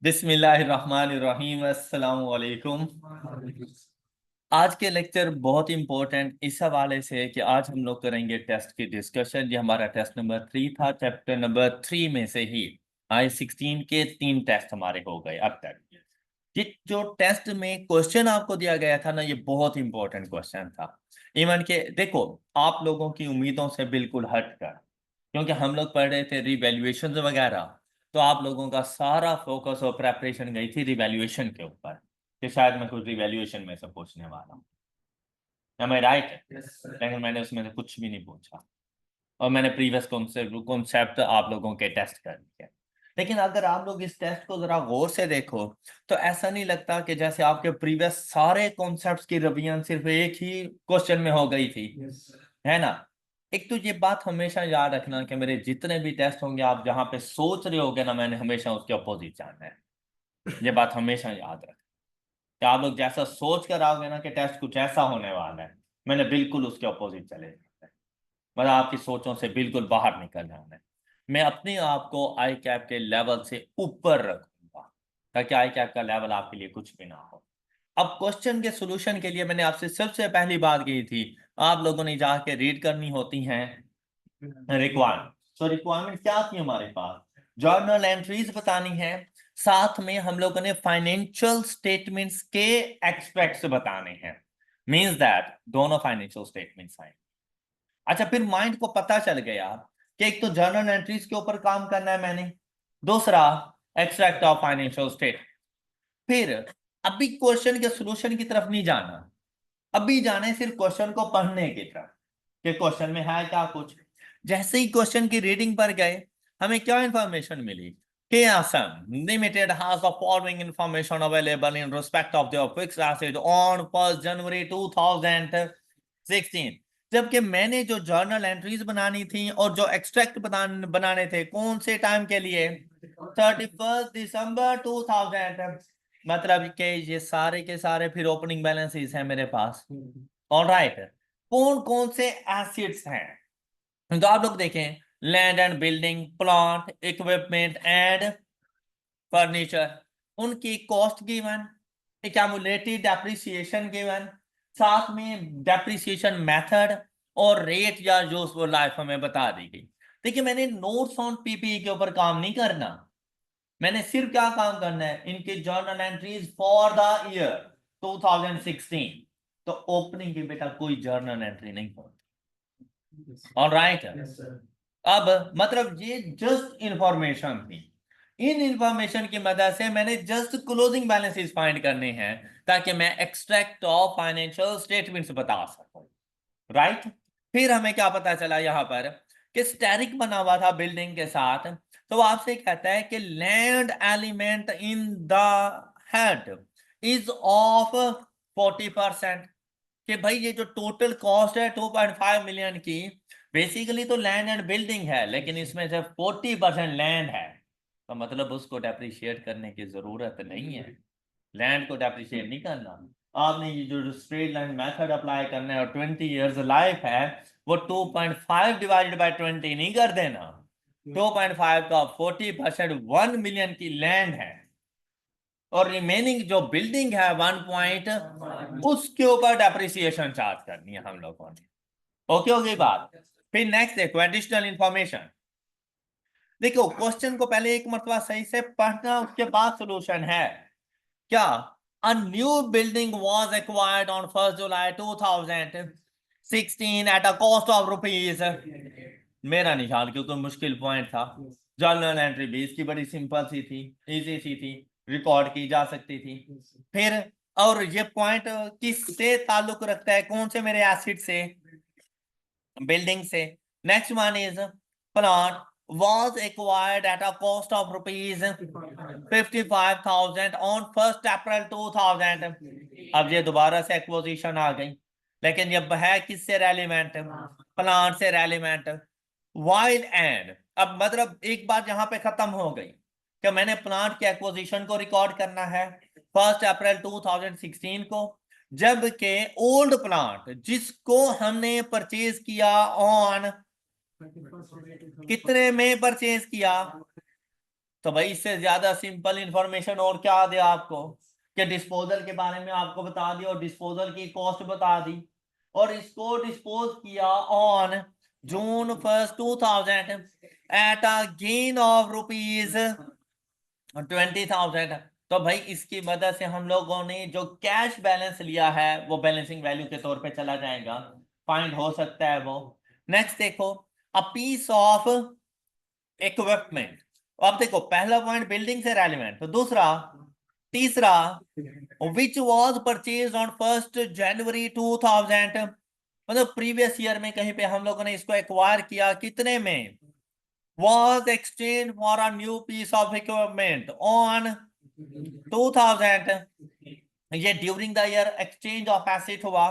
बिस्मिल्लाहिर्रहमानिर्रहीम। अस्सलाम वालेकुम। आज के लेक्चर बहुत इंपॉर्टेंट इस हवाले से कि आज हम लोग करेंगे टेस्ट की डिस्कशन। ये हमारा टेस्ट नंबर 3 था। चैप्टर नंबर 3 में से ही I-16 के 3 टेस्ट हमारे हो गए अब तक। ये जो टेस्ट में क्वेश्चन आपको दिया गया था ना, ये बहुत इंपॉर्टेंट क्वेश्चन था। इवन के देखो, आप लोगों की उम्मीदों से बिल्कुल हट कर, क्योंकि हम लोग पढ़ रहे थे रिवैल्यूएशन वगैरह, तो आप लोगों का सारा फोकस और प्रेपरेशन गई थी रिवैल्यूएशन के ऊपर कि शायद मैं कुछ रिवैल्यूएशन में से पूछने वाला हूँ। मैं राइट? लेकिन मैंने उसमें से कुछ भी नहीं पूछा और मैंने प्रीवियस कॉन्सेप्ट आप लोगों के टेस्ट कर दिए। लेकिन अगर आप लोग इस टेस्ट को जरा गौर से देखो तो ऐसा नहीं लगता कि जैसे आपके प्रीवियस सारे कॉन्सेप्ट्स की रिवीजन सिर्फ एक ही क्वेश्चन में हो गई थी, है ना? एक तो ये बात हमेशा याद रखना कि मेरे जितने भी टेस्ट होंगे, आप जहां पे सोच रहे होगे ना, मैंने हमेशा उसके अपोजिट जानना है। ये बात हमेशा याद रख कि आप लोग जैसा सोच कर आओगे ना कि टेस्ट कुछ ऐसा होने वाला है, मैंने बिल्कुल उसके अपोजिट चले जाना है। मतलब आपकी सोचों से बिल्कुल बाहर निकल जाना है। मैं अपने आप को आई कैप के लेवल से ऊपर रखूंगा ताकि आई कैप का लेवल आपके लिए कुछ भी ना हो। अब क्वेश्चन के सॉल्यूशन के लिए मैंने आपसे सबसे पहली बात की थी, आप लोगों ने जाके रीड करनी होती हैं रिक्वायरमेंट। तो रिक्वायरमेंट क्या थी हमारे पास? जर्नल एंट्रीज बतानी है, साथ में हम लोगों ने फाइनेंशियल स्टेटमेंट्स के एक्सपेक्ट्स बताने हैं। मींस दैट दोनों फाइनेंशियल स्टेटमेंट्स आए। अच्छा, फिर माइंड को पता चल गया कि एक तो जर्नल एंट्रीज के ऊपर काम करना है मैंने, दूसरा एक्सट्रैक्ट ऑफ फाइनेंशियल स्टेट। फिर अभी क्वेश्चन के सॉल्यूशन की तरफ नहीं जाना, अभी जाना है सिर्फ क्वेश्चन को पढ़ने की तरफ कि क्वेश्चन में है क्या कुछ। जैसे ही क्वेश्चन की रीडिंग पर गए, हमें क्या इंफॉर्मेशन मिली कि Assam limited has the following information available in respect of their fixed asset on 1 जनवरी 2016। जबकि मैंने जो जर्नल एंट्रीज बनानी थी और जो एक्सट्रैक्ट बनाने थे, कौन से टाइम के लिए? 31 दिसंबर 2000। मतलब कि ये सारे के सारे फिर ओपनिंग बैलेंसेस हैं मेरे पास। ऑलराइट, कौन कौन से एसेट्स हैं? तो आप लोग देखें, land and building, plant, equipment and furniture, उनकी cost given, accumulated depreciation given, साथ में डेप्रिसिएशन मेथड और रेट या यूजफुल लाइफ हमें बता दी गई। देखिए, मैंने नोट्स ऑन पीपीई के ऊपर काम नहीं करना, मैंने सिर्फ क्या काम करना है, इनके journal entries for the year 2016। तो ओपनिंग की बेटा कोई जर्नल एंट्री नहीं होती। ऑलराइट, अब मतलब ये जस्ट इंफॉर्मेशन थी। इन इंफॉर्मेशन की मदद से मैंने जस्ट क्लोजिंग बैलेंसेस फाइंड करने हैं ताकि मैं एक्सट्रैक्ट ऑफ फाइनेंशियल स्टेटमेंट्स बता सकूं। राइट, फिर हमें क्या पता चला यहाँ पर कि स्टैरिक बना हुआ था बिल्डिंग के साथ। तो वो आपसे कहता है कि land element in the head is of 40%। कि भाई ये जो टोटल कॉस्ट है 2.5 मिलियन की, बेसिकली तो लैंड एंड बिल्डिंग है, लेकिन इसमें से 40% लैंड है। तो मतलब उसको डेप्रिशिएट करने की जरूरत नहीं है, लैंड को डेप्रिशिएट नहीं करना। आपने ये जो स्ट्रेट लाइन मेथड अप्लाई करना है और 20 इयर्स लाइफ है, वो 2.5 डिवाइडेड बाय 20 नहीं कर देना। 2.5 का 40% 1 मिलियन की लैंड है और रिमेनिंग जो बिल्डिंग है 1 पॉइंट, उसके ऊपर डेप्रिसिएशन चार्ज करनी है हम लोगों ने। ओके, हो गई बात। फिर नेक्स्ट देखो, एडिशनल इंफॉर्मेशन। देखो, क्वेश्चन को पहले एक मरतबा सही से पढ़ना, उसके बाद सॉल्यूशन है क्या। A new building was acquired on 1st July 2016 at a cost of rupees, मेरा निशान क्योंकि मुश्किल पॉइंट था। जर्नल एंट्री भी इसकी बड़ी सिंपल सी थी, इजी सी थी, रिकॉर्ड की जा सकती थी। फिर और ये पॉइंट किससे ताल्लुक रखता है, कौन से मेरे एसिड से? बिल्डिंग से। Next one is plant was acquired at a cost of rupees 55,000 on 1st April 2000। अब ये दोबारा से एक्विजिशन आ गई, लेकिन ये है किससे रेलिवेंट? प्लांट से रेलिवेंट। वाइल एंड, अब मतलब एक बात यहां पे खत्म हो गई कि मैंने प्लांट के एक्विजिशन को रिकॉर्ड करना है 1 अप्रैल 2016 को, जबकि ओल्ड प्लांट जिसको हमने परचेज किया ऑन कितने में परचेज किया? तो भाई इससे ज्यादा सिंपल इंफॉर्मेशन और क्या दे आपको, कि डिस्पोजल के बारे में आपको बता दिया और डिस्पोजल की कॉस्ट बता दी, और इसको डिस्पोज किया on June 1st 2000 at a gain of ₹20,000। तो भाई इसकी मदद से हम लोगों ने जो कैश बैलेंस लिया है वो बैलेंसिंग वैल्यू के तौर पे चला जाएगा, फाइंड हो सकता है वो। नेक्स्ट देखो, अ पीस ऑफ इक्विपमेंट। अब देखो पहला पॉइंट बिल्डिंग से रेलिवेंट, तो दूसरा तीसरा विच वॉज परचेज ऑन 1 जनवरी 2000, मतलब प्रीवियस ईयर में कहीं पे हम लोगों ने इसको एक्वायर किया कितने में, was exchanged for a new piece of equipment on 2000, ये during the year exchange of asset हुआ।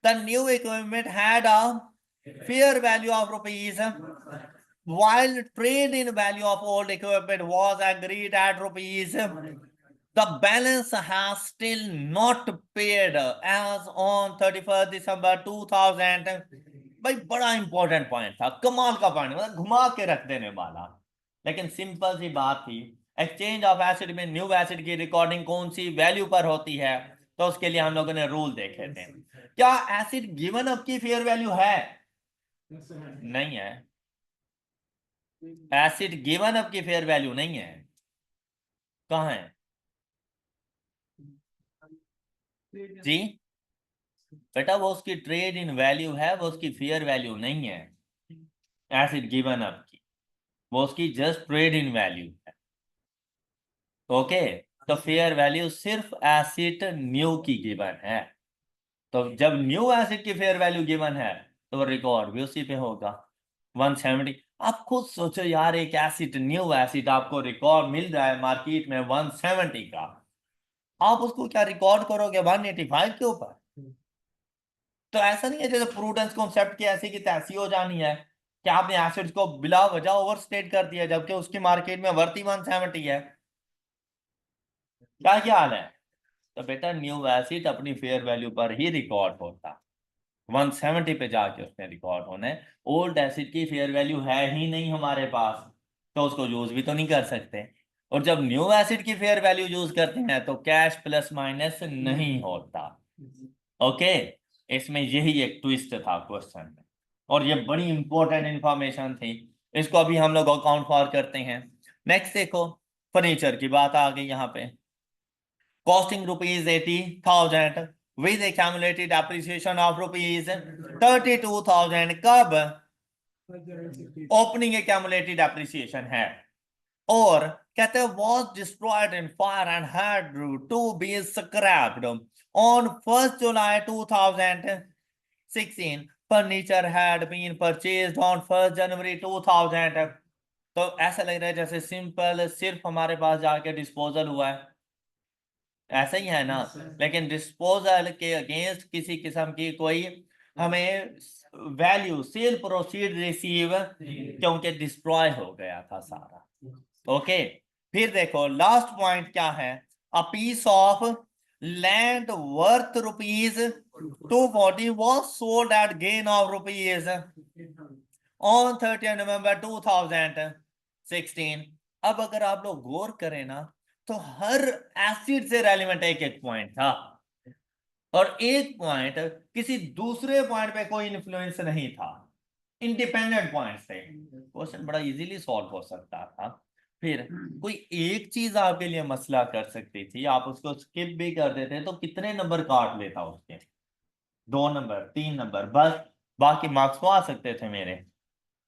The new equipment had a fair value of rupees, while trade in value of old equipment was agreed at rupees, the balance has still not paid as on 31st December 2000। भाई बड़ा important point था, कमाल का point, मतलब घुमा के रख देने वाला, लेकिन सिंपल सी बात थी। एक्सचेंज ऑफ एसिड में न्यू एसिड की रिकॉर्डिंग कौन सी वैल्यू पर होती है, तो उसके लिए हम लोगों ने रूल देखे थे। क्या एसिड गिवन अप की फेयर वैल्यू है? नहीं है। एसिड गिवन अप की फेयर वैल्यू नहीं है, कहाँ है जी? बेटा वो उसकी ट्रेड इन वैल्यू है, वो उसकी फेयर वैल्यू नहीं है एसिड गिवन अप की, वो उसकी जस्ट ट्रेड इन वैल्यू है। ओके, तो फेयर वैल्यू सिर्फ एसिड न्यू की गिवन है। तो जब न्यू एसिड की फेयर वैल्यू गिवन है तो रिकॉर्ड भी उसी पे होगा 170। आप खुद सोचो यार, एक एसिड न्यू एसिड आपको रिकॉर्ड मिल रहा है मार्केट में 170 का, आप उसको क्या रिकॉर्ड करोगे 185 के ऊपर? तो ऐसा नहीं है जैसे प्रूडेंस कॉन्सेप्ट की ऐसी की तैसी हो जानी है कि आपने एसिड्स को बिला वजह ओवरस्टेट कर दिया जबकि उसकी मार्केट में वर्ती 170 है। क्या क्या हाल है? तो बेटा न्यू एसिड अपनी फेयर वैल्यू पर ही रिकॉर्ड होता, 170 पे जाके उसने रिकॉर्ड होना है। ओल्ड एसिड की फेयर वैल्यू है ही नहीं हमारे पास, तो उसको यूज भी तो नहीं कर सकते। और जब न्यू एसिड की फेयर वैल्यू यूज करते हैं तो कैश प्लस माइनस नहीं होता। ओके, इसमें यही एक ट्विस्ट था क्वेश्चन में, और ये बड़ी इंपॉर्टेंट इंफॉर्मेशन थी, इसको अभी हम लोग अकाउंट फॉर करते हैं। नेक्स्ट देखो, फर्नीचर की बात आ गई यहाँ पे। costing ₹80,000 with accumulated appreciation of ₹32,000। कब ओपनिंग accumulated appreciation है, और कहते हैं was destroyed in fire and had to be scrapped on 1st July 2016। furniture had been purchased on 1st January 2000। तो ऐसा लग रहा है जैसे सिंपल सिर्फ हमारे पास जाके डिस्पोजल हुआ है, ऐसा ही है ना, लेकिन डिस्पोजल के अगेंस्ट किसी किस्म की कोई हमें वैल्यू सेल प्रोसीड रिसीव, क्योंकि डिस्ट्रॉय हो गया था सारा। ओके, फिर देखो लास्ट पॉइंट क्या है, a piece of land worth ₹240 was sold at gain of rupees on 30 November 2016। अब अगर आप लोग गौर करें ना, तो हर एसिड से रेलिवेंट एक एक पॉइंट था, और एक पॉइंट किसी दूसरे पॉइंट पे कोई इन्फ्लुएंस नहीं था, इंडिपेंडेंट पॉइंट्स थे, क्वेश्चन बड़ा इजीली सॉल्व हो सकता था। फिर कोई एक चीज आपके लिए मसला कर सकती थी, आप उसको स्किप भी कर देते तो कितने नंबर काट लेता उसके, 2 नंबर 3 नंबर बस, बाकी मार्क्स तो आ सकते थे मेरे।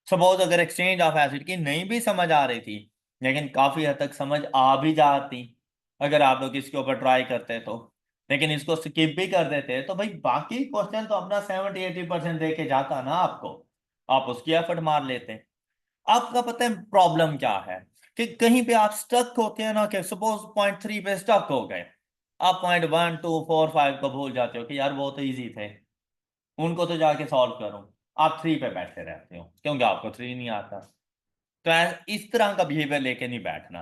सपोज अगर एक्सचेंज ऑफ एसिड की नहीं भी समझ आ रही थी, लेकिन काफी हद तक समझ आ भी जाती अगर आप लोग इसके ऊपर ट्राई करते तो, लेकिन इसको स्किप भी कर देते तो भाई बाकी क्वेश्चन तो अपना 70-80% दे के जाता ना आपको, आप उसकी एफर्ट मार लेते। आपका पता है प्रॉब्लम क्या है, कि कहीं पे आप स्टक होते हैं ना, कि सपोज पॉइंट 3 पे स्टक हो गए, आप पॉइंट 1 2 4 5 को भूल जाते हो कि यार वो तो इजी थे, उनको तो जाके सॉल्व करो, आप 3 पे बैठे रहते हो क्योंकि आपको 3 नहीं आता। तो इस तरह का बिहेवियर लेके नहीं बैठना।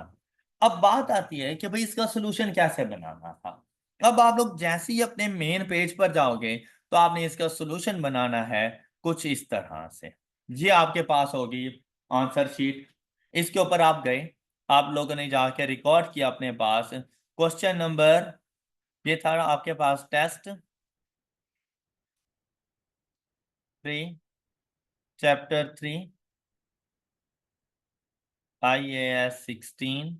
अब बात आती है कि भाई इसका सोल्यूशन कैसे बनाना था। अब आप लोग जैसे ही अपने मेन पेज पर जाओगे तो आपने इसका सोल्यूशन बनाना है कुछ इस तरह से। ये आपके पास होगी आंसर शीट, इसके ऊपर आप गए, आप लोगों ने जाके रिकॉर्ड किया अपने पास। क्वेश्चन नंबर, ये था आपके पास test 3, chapter 3, IAS 16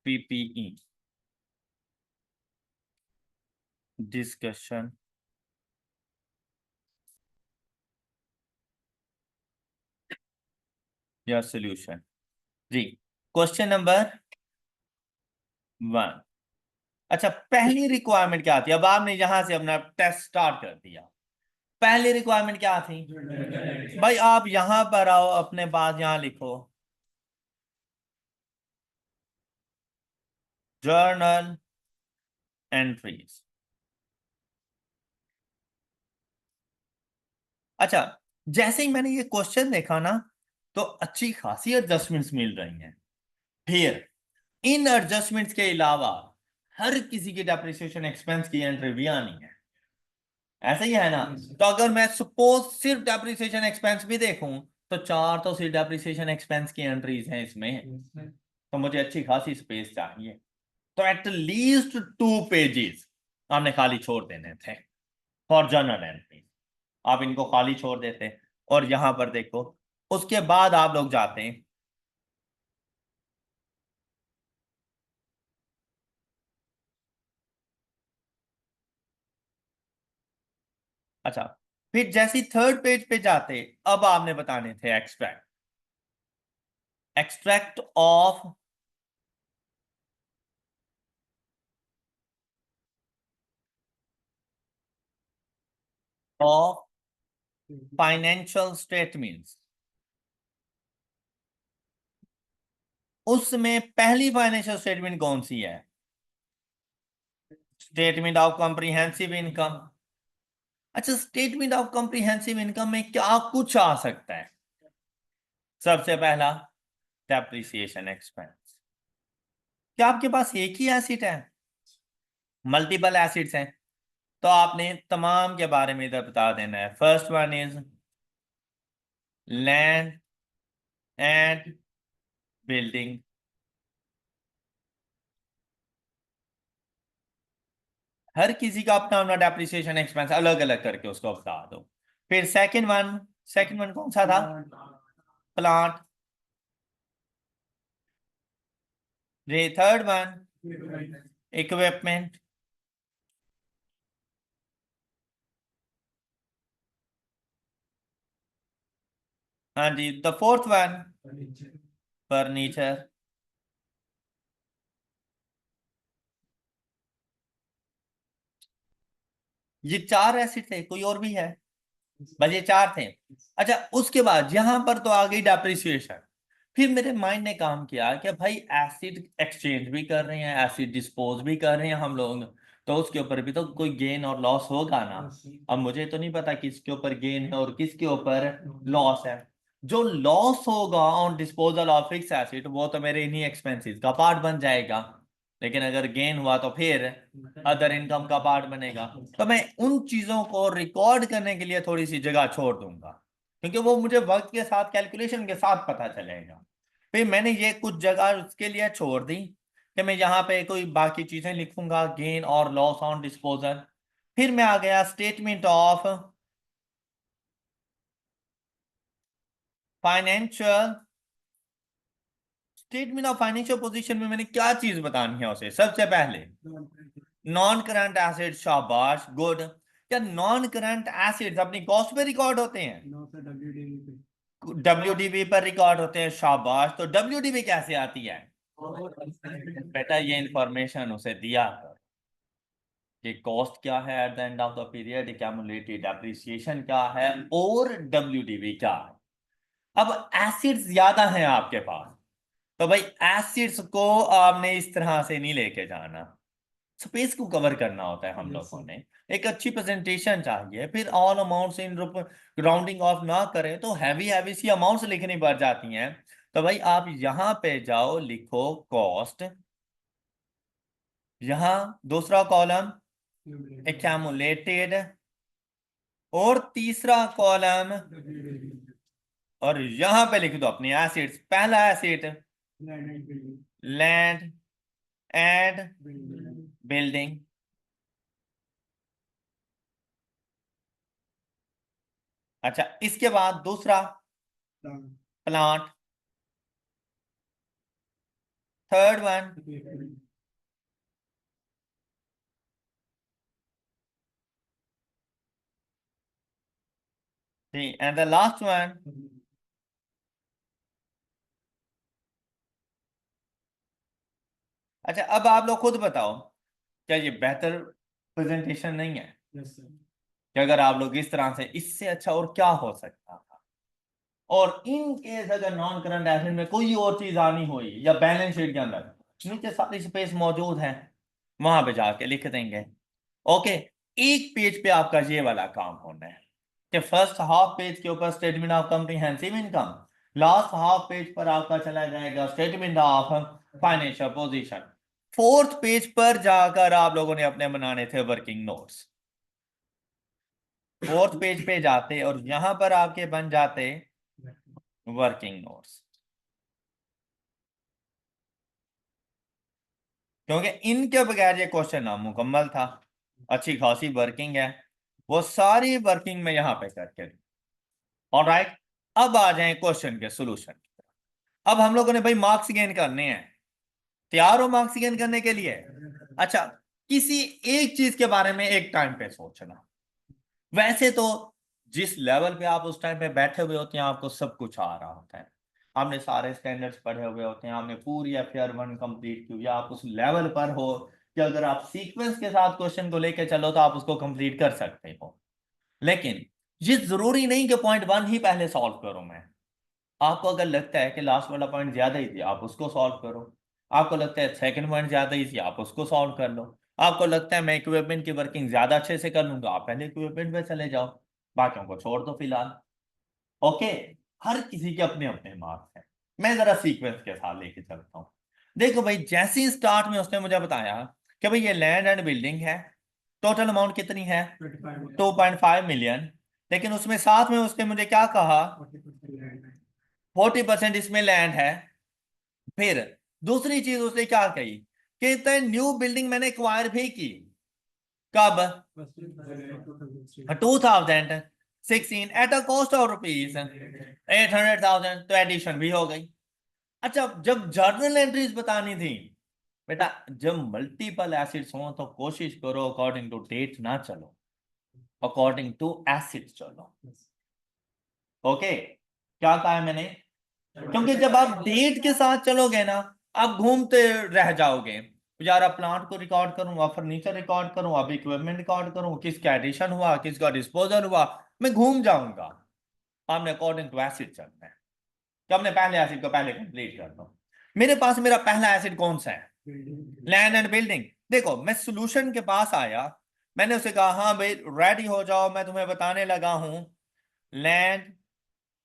PPE discussion या सॉल्यूशन। जी, क्वेश्चन नंबर 1। अच्छा, पहली रिक्वायरमेंट क्या थी? अब आपने यहां से अपना टेस्ट स्टार्ट कर दिया। पहली रिक्वायरमेंट क्या थी भाई? आप यहां पर आओ, अपने पास यहां लिखो जर्नल एंट्रीज। अच्छा, जैसे ही मैंने ये क्वेश्चन देखा ना, तो अच्छी खासी एडजस्टमेंट्स मिल रही हैं। फिर इन एडजस्टमेंट्स के अलावा हर किसी की डेप्रिसिएशन एक्सपेंस की एंट्री भी आनी है। ऐसा ही है ना? तो अगर मैं सपोज सिर्फ डेप्रिसिएशन एक्सपेंस भी देखूं, तो 4 तो सिर्फ डेप्रिसिएशन एक्सपेंस की एंट्रीज हैं इसमें। तो मुझे अच्छी खासी स्पेस चाहिए। तो एट लीस्ट 2 पेजेस आपने खाली छोड़ देने थे फॉर जर्नल एंट्री। आप इनको खाली छोड़ देते, और यहां पर देखो, उसके बाद आप लोग जाते हैं। अच्छा, फिर जैसे थर्ड पेज पे जाते, अब आपने बताने थे extract, extract of of financial statements. उसमें पहली फाइनेंशियल स्टेटमेंट कौन सी है? Statement of comprehensive income. अच्छा, स्टेटमेंट ऑफ कॉम्प्रिहेंसिव इनकम में क्या कुछ आ सकता है? सबसे पहला, डेप्रिसिएशन एक्सपेंस। क्या आपके पास एक ही एसिड है? मल्टीपल एसिड्स हैं? तो आपने तमाम के बारे में इधर बता देना है। First one is land and building. हर किसी का अपना अपना डेप्रिसिएशन एक्सपेंस अलग अलग करके उसको बता दो। फिर सेकंड वन कौन सा था? प्लांट। ये थर्ड वन इक्विपमेंट। हाँ जी, द फोर्थ वन फर्नीचर। ये 4 एसिड थे, कोई और भी है? बस ये 4 थे। अच्छा, उसके बाद यहां पर तो आ गई डेप्रिसिएशन। फिर मेरे माइंड ने काम किया कि भाई एसिड एक्सचेंज भी कर रहे हैं, एसिड डिस्पोज भी कर रहे हैं हम लोग, तो उसके ऊपर भी तो कोई गेन और लॉस होगा ना। अब मुझे तो नहीं पता किसके ऊपर गेन है और किसके ऊपर लॉस है। जो लॉस होगा on disposal of fix acid, वो तो मेरे इन्हीं एक्सपेंसेस का पार्ट बन जाएगा। लेकिन अगर गेन हुआ तो फिर अदर इनकम का पार्ट बनेगा। तो मैं उन चीजों को रिकॉर्ड करने के लिए थोड़ी सी जगह छोड़ दूंगा, क्योंकि वो मुझे वक्त के साथ कैलकुलेशन के साथ पता चलेगा। फिर मैंने ये कुछ जगह उसके लिए छोड़ दी कि मैं यहाँ पे कोई बाकी चीजें लिखूंगा, गेन और लॉस ऑन डिस्पोजल। फिर मैं आ गया statement of financial. Statement of financial position में मैंने क्या चीज बतानी है उसे? सबसे पहले नॉन करंट एसिड। शाबाश, गुड। क्या नॉन करंट एसिड्स अपनी कॉस्ट पे रिकॉर्ड होते हैं? WDV पर रिकॉर्ड होते हैं। शाबाश। तो WDV कैसे आती है? बेटा, ये इंफॉर्मेशन उसे दिया कर कि कॉस्ट क्या है at the end of the period, accumulated depreciation क्या है, और WDV क्या है। अब एसिड्स ज्यादा हैं आपके पास, तो भाई एसिड्स को आपने इस तरह से नहीं लेके जाना। स्पेस को कवर करना होता है हम लोगों ने। एक अच्छी प्रेजेंटेशन चाहिए। फिर ऑल अमाउंट्स इन राउंडिंग ऑफ ना करें तो हैवी हैवी सी अमाउंट्स लिखनी पड़ जाती हैं। तो भाई आप यहां पे जाओ, लिखो कॉस्ट। यहां दूसरा कॉलम एक्यूमुलेटेड, और तीसरा कॉलम और यहां पे लिख दो अपनी एसिड्स। पहला एसिड लैंड एंड बिल्डिंग, अच्छा इसके बाद दूसरा plant, third one and the last one. अच्छा अब आप लोग खुद बताओ, क्या ये बेहतर प्रेजेंटेशन नहीं है? कि अगर आप लोग इस तरह से, इससे अच्छा और क्या हो सकता था? और इन केस अगर नॉन करंट एसेट में कोई और चीज आनी हुई या बैलेंस शीट के अंदर, नीचे सारी स्पेस मौजूद है, वहां पे जाके लिख देंगे। ओके, एक पेज पे आपका ये वाला काम होना है कि फर्स्ट हाफ पेज के ऊपर statement of comprehensive income, last half page पर आपका चला जाएगा statement of financial position, fourth page पर जाकर आप लोगों ने अपने बनाने थे वर्किंग नोट्स। फोर्थ पेज पे जाते और यहां पर आपके बन जाते वर्किंग नोट्स, क्योंकि इनके बगैर ये क्वेश्चन नामुकम्मल था। अच्छी खासी वर्किंग है, वो सारी वर्किंग में यहां पे करके दी। ऑलराइट, अब आ जाए क्वेश्चन के सोल्यूशन की तरफ। अब हम लोगों ने भाई मार्क्स गेन करने हैं, तैयार हो मार्क्स गेन करने के लिए? अच्छा, किसी एक चीज के बारे में एक टाइम पे सोचना। वैसे तो जिस लेवल पे आप उस टाइम पे बैठे हुए होते हैं आपको सब कुछ आ रहा होता है, आपने सारे स्टैंडर्ड्स पढ़े हुए होते हैं, आपने पूरी FR1 कंप्लीट की, या आप उस लेवल पर हो कि अगर आप सीक्वेंस के साथ क्वेश्चन को लेके चलो तो आप उसको कंप्लीट कर सकते हो। लेकिन ये जरूरी नहीं कि पॉइंट वन ही पहले सॉल्व करूं मैं। आपको अगर लगता है कि लास्ट वाला पॉइंट ज्यादा ही थी, आप उसको सॉल्व करो। आपको लगता है सेकंड पॉइंट ज्यादा ही थी, आप उसको सॉल्व कर लो। आपको लगता है मैं इक्विपमेंट की वर्किंग ज्यादा अच्छे से कर लूंगा, आप पहले इक्विपमेंट पे चले जाओ, बाकियों को छोड़ दो फिलहाल। ओके, हर किसी के अपने अपने मार्क्स हैं। मैं जरा सीक्वेंस के साथ लेके चलता हूँ। देखो भाई, जैसे ही स्टार्ट में उसने मुझे बताया कि भाई ये लैंड एंड बिल्डिंग है, टोटल अमाउंट कितनी है? 2.5 मिलियन। लेकिन उसमें साथ में उसने मुझे क्या कहा? 40% इसमें लैंड है। फिर दूसरी चीज उसने क्या कही कि इतने न्यू बिल्डिंग मैंने एक्वायर भी की। कब? 2016 at a cost of rupees 800,000, तो एडिशन भी हो गई। अच्छा, जब जर्नल एंट्रीज बतानी थी, बेटा जब मल्टीपल एसिड्स हो तो कोशिश करो अकॉर्डिंग टू डेट ना चलो, अकॉर्डिंग टू एसिड चलो। ओके, क्या कहा है मैंने? क्योंकि जब आप डेट के साथ चलोगे ना, आप घूमते रह जाओगे। यार अब प्लांट को रिकॉर्ड करूं, अब फर्नीचर रिकॉर्ड करूं, अब इक्विपमेंट रिकॉर्ड करूं, किसका एडिशन हुआ, किसका डिस्पोजल हुआ, मैं घूम जाऊंगा। आपने अकॉर्डिंग टू एसिड चलना है कि हमने पहले एसिड को पहले कंप्लीट कर दो। मेरे पास मेरा पहला एसिड कौन सा है? Land and building. देखो मैं सोल्यूशन के पास आया, मैंने उसे कहा हाँ भाई रेडी हो जाओ, मैं तुम्हें बताने लगा हूं लैंड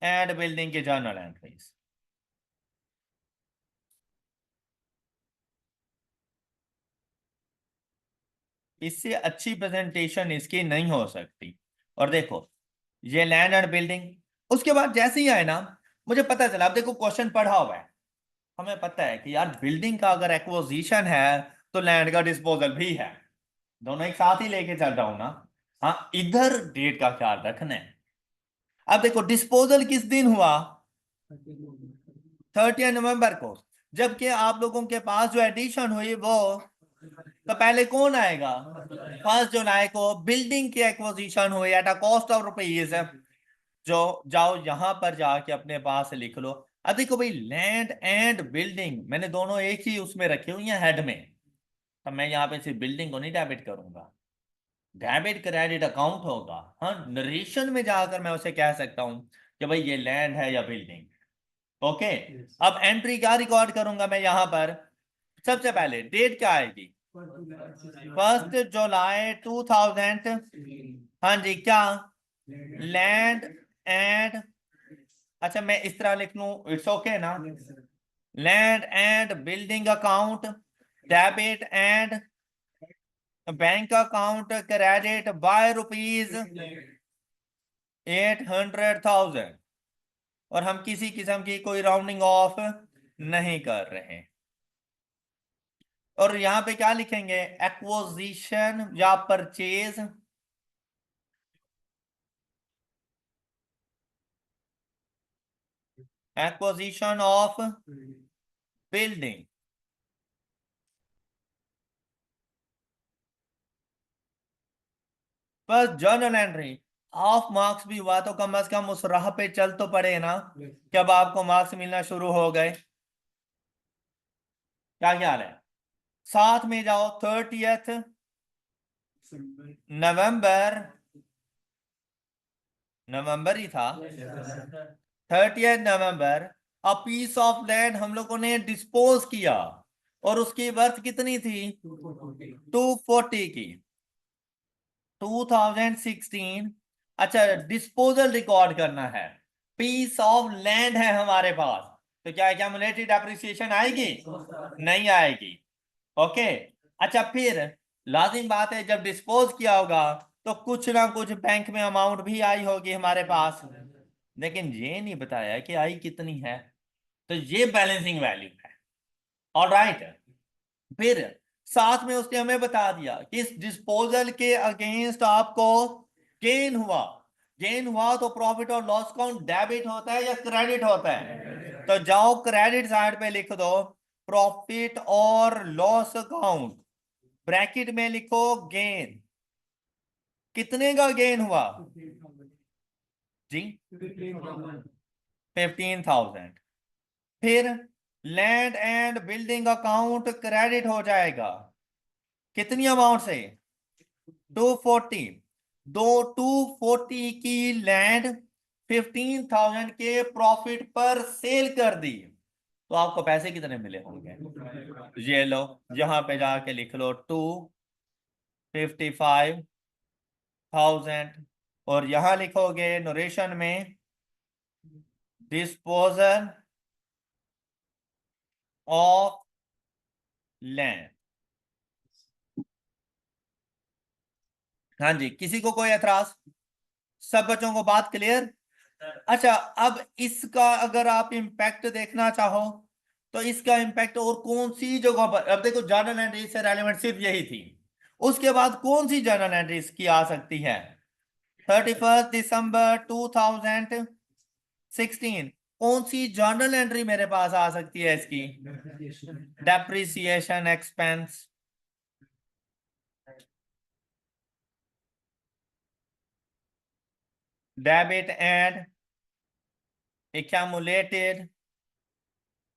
एंड बिल्डिंग के जर्नल एंट्रीज। इससे अच्छी प्रेजेंटेशन इसकी नहीं हो सकती। और देखो, ये लैंड एंड बिल्डिंग, उसके बाद जैसे ही आए ना, मुझे पता चला, अब देखो क्वेश्चन पढ़ा हुआ है, हमें पता है कि यार बिल्डिंग का अगर एक्विजिशन है तो लैंड का डिस्पोजल भी है, दोनों एक साथ ही लेके चल रहा हूं ना। हाँ, इधर डेट का ख्याल रखना है। अब देखो डिस्पोजल किस दिन हुआ? 30 नवंबर को। जबकि आप लोगों के पास जो एडिशन हुई वो, तो पहले कौन आएगा? 1 जुलाई को बिल्डिंग की एक्विजिशन हुई at a cost of rupees, जो जाओ यहां पर जाके अपने पास लिख लो। अब देखो भाई, लैंड एंड बिल्डिंग मैंने दोनों एक ही उसमें रखे हुई हैं हेड में, तो मैं यहाँ पे सिर्फ बिल्डिंग को नहीं डेबिट करूंगा, डेबिट क्रेडिट अकाउंट होगा। हाँ, नरेशन में जाकर मैं उसे कह सकता हूं कि भाई ये लैंड है या बिल्डिंग। ओके, अब एंट्री क्या रिकॉर्ड करूंगा मैं यहां पर? सबसे पहले डेट क्या आएगी? 1 जुलाई 2000। हाँ जी, क्या? लैंड एंड, अच्छा मैं इस तरह लिख लूं, इट्स ओके ना? Land and building account debit and bank account credit by rupees 800,000। और हम किसी किस्म की कोई राउंडिंग ऑफ नहीं कर रहे हैं। और यहां पे क्या लिखेंगे, एक्विजिशन या परचेज, एक्विजिशन ऑफ बिल्डिंग। बस जर्नल एंट्री, हाफ मार्क्स भी हुआ तो कम से कम उस राह पे चल तो पड़े ना, कि अब आपको मार्क्स मिलना शुरू हो गए। क्या ख्याल है? साथ में जाओ 30th नवंबर, नवंबर ही था, 30th November, a piece of land हम लोगों ने डिस्पोज किया, और उसकी वर्थ कितनी थी? 240 की, 2016। अच्छा, डिस्पोजल रिकॉर्ड करना है, पीस ऑफ लैंड है हमारे पास, तो क्या एक्यूमुलेटेड एप्रिसिएशन आएगी? नहीं आएगी। ओके। अच्छा, फिर लाजिम बात है जब डिस्पोज किया होगा तो कुछ ना कुछ बैंक में अमाउंट भी आई होगी हमारे पास, लेकिन ये नहीं बताया कि आई कितनी है, तो ये बैलेंसिंग वैल्यू है। ऑलराइट। फिर साथ में उसने हमें बता दिया कि इस डिस्पोजल के अगेंस्ट आपको गेन हुआ, गेन हुआ तो प्रॉफिट और लॉस अकाउंट डेबिट होता है या क्रेडिट होता है? तो जाओ क्रेडिट साइड पे लिख दो, प्रॉफिट और लॉस अकाउंट, ब्रैकेट में लिखो गेन। कितने का गेन हुआ जी? 15,000। फिर land and building account credit हो जाएगा, कितनी अमाउंट से? 240। दो 240 की लैंड 15,000 के प्रॉफिट पर सेल कर दी, तो आपको पैसे कितने मिले होंगे? ये लो, यहां पे जाके लिख लो 255,000, और यहां लिखोगे नोरेशन में डिस्पोजल ऑफ लैंड। हाँ जी, किसी को कोई एतराज? सब बच्चों को बात क्लियर? अच्छा, अब इसका अगर आप इंपैक्ट देखना चाहो तो इसका इंपैक्ट और कौन सी जगह पर, अब देखो जर्नल एंट्री से रेलेवेंट सिर्फ यही थी, उसके बाद कौन सी जर्नल एंट्रीज की आ सकती है? 31 दिसंबर 2016, कौन सी जर्नल एंट्री मेरे पास आ सकती है इसकी? Depreciation expense, debit and accumulated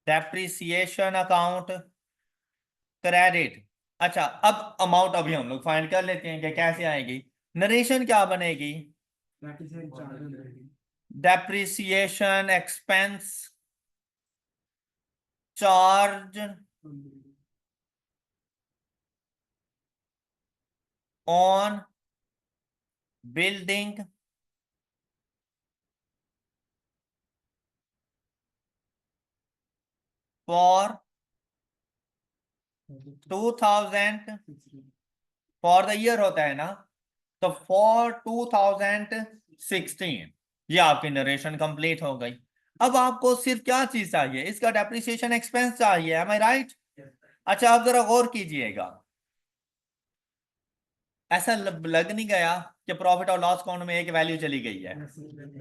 depreciation account credit. अच्छा, अब अमाउंट अभी हम लोग फाइंड कर लेते हैं कि कैसे आएगी। नरेशन क्या बनेगी? Depreciation expense charge on building for 2000, for the year होता है ना, तो फॉर 2016। ये आपकी नरेशन कंप्लीट हो गई। अब आपको सिर्फ क्या चीज चाहिए? इसका डेप्रिसिएशन एक्सपेंस चाहिए, एम आई राइट? अच्छा, आप जरा गौर कीजिएगा, ऐसा लग नहीं गया कि प्रॉफिट और लॉस अकाउंट में एक वैल्यू चली गई है?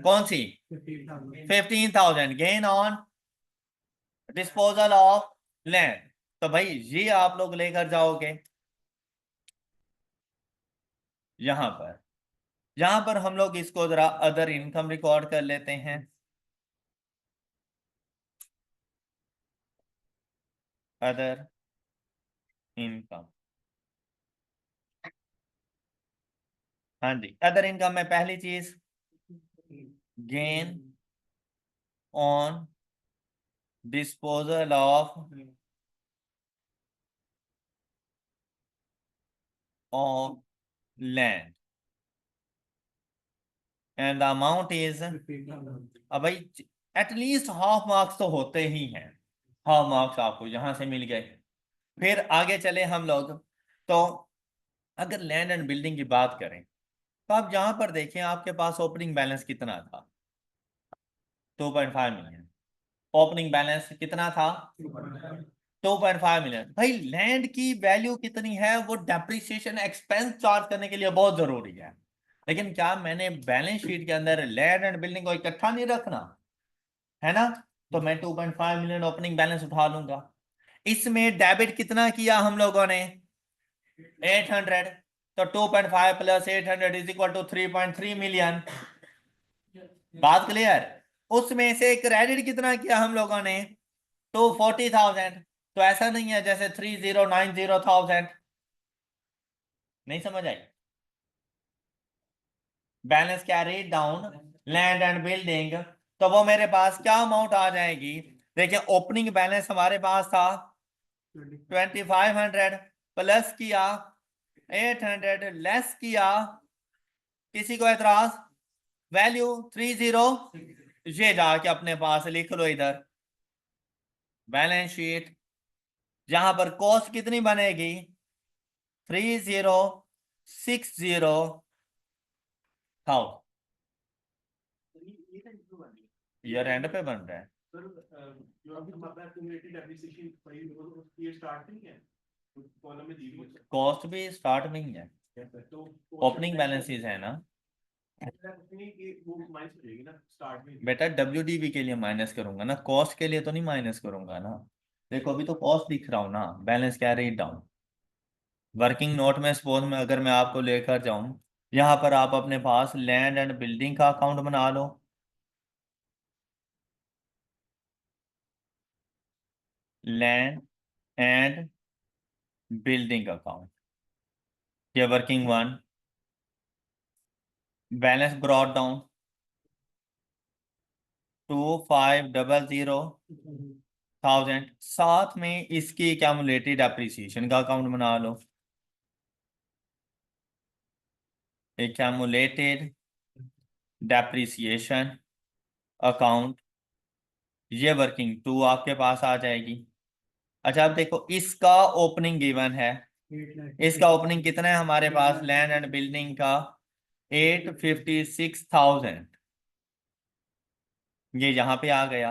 कौन सी? 15,000 gain on disposal of land. तो भाई ये आप लोग लेकर जाओगे यहां पर, यहां पर हम लोग इसको जरा अदर इनकम रिकॉर्ड कर लेते हैं। अदर इनकम, हाँ जी, अदर इनकम में पहली चीज gain on disposal of land and the amount is, अब भाई एटलीस्ट हाफ मार्क्स तो होते ही हैं, हाफ मार्क्स आपको यहां से मिल गए। फिर आगे चले हम लोग, तो अगर लैंड एंड बिल्डिंग की बात करें तो आप यहां पर देखें आपके पास ओपनिंग बैलेंस कितना था? 2.5 मिलियन। ओपनिंग बैलेंस कितना था? 2.5 मिलियन। भाई लैंड की वैल्यू कितनी है वो डेप्रिसिएशन एक्सपेंस चार्ज करने के लिए बहुत जरूरी है, लेकिन क्या मैंने बैलेंस शीट के अंदर लैंड एंड बिल्डिंग को इकट्ठा नहीं रखना है ना? तो मैं 2.5 मिलियन ओपनिंग बैलेंस उठा लूंगा। इसमें डेबिट कितना किया हम लोगों ने? 800। तो 2.5 प्लस 800 इज इक्वल टू 3.3 मिलियन। बात क्लियर? उसमें से क्रेडिट कितना किया हम लोगों ने? तो 40,000। तो ऐसा नहीं है जैसे 3090,000। नहीं समझ आई? Balance carry down land and building, तो वो मेरे पास क्या अमाउंट आ जाएगी? देखिए ओपनिंग बैलेंस हमारे पास था 2500, प्लस किया 800, लेस किया, किसी को एतराज? वैल्यू 30। ये जाके अपने पास लिख लो इधर बैलेंस शीट, जहां पर कॉस्ट कितनी बनेगी? 3060,000। ईयर एंड पे बन रहा है। कॉस्ट भी स्टार्ट में ही है, ओपनिंग बैलेंसेस है ना बेटा। WDV के लिए माइनस करूंगा ना, कॉस्ट के लिए तो नहीं माइनस करूंगा ना। देखो अभी तो कॉस्ट दिख रहा हूं ना, balance carry down. Working note में सपोज में अगर मैं आपको लेकर जाऊं, यहां पर आप अपने पास लैंड एंड बिल्डिंग का अकाउंट बना लो। लैंड एंड बिल्डिंग अकाउंट, ये working one. Balance brought down 2500,000। साथ में इसकी एक्यूमुलेटेड एप्रिसिएशन का अकाउंट बना लो। एक्यूमुलेटेड डेप्रिसिएशन अकाउंट, ये वर्किंग टू आपके पास आ जाएगी। अच्छा अब देखो इसका ओपनिंग गिवन है, इसका ओपनिंग कितना है हमारे पास लैंड एंड बिल्डिंग का? 856,000। ये यहाँ पे आ गया।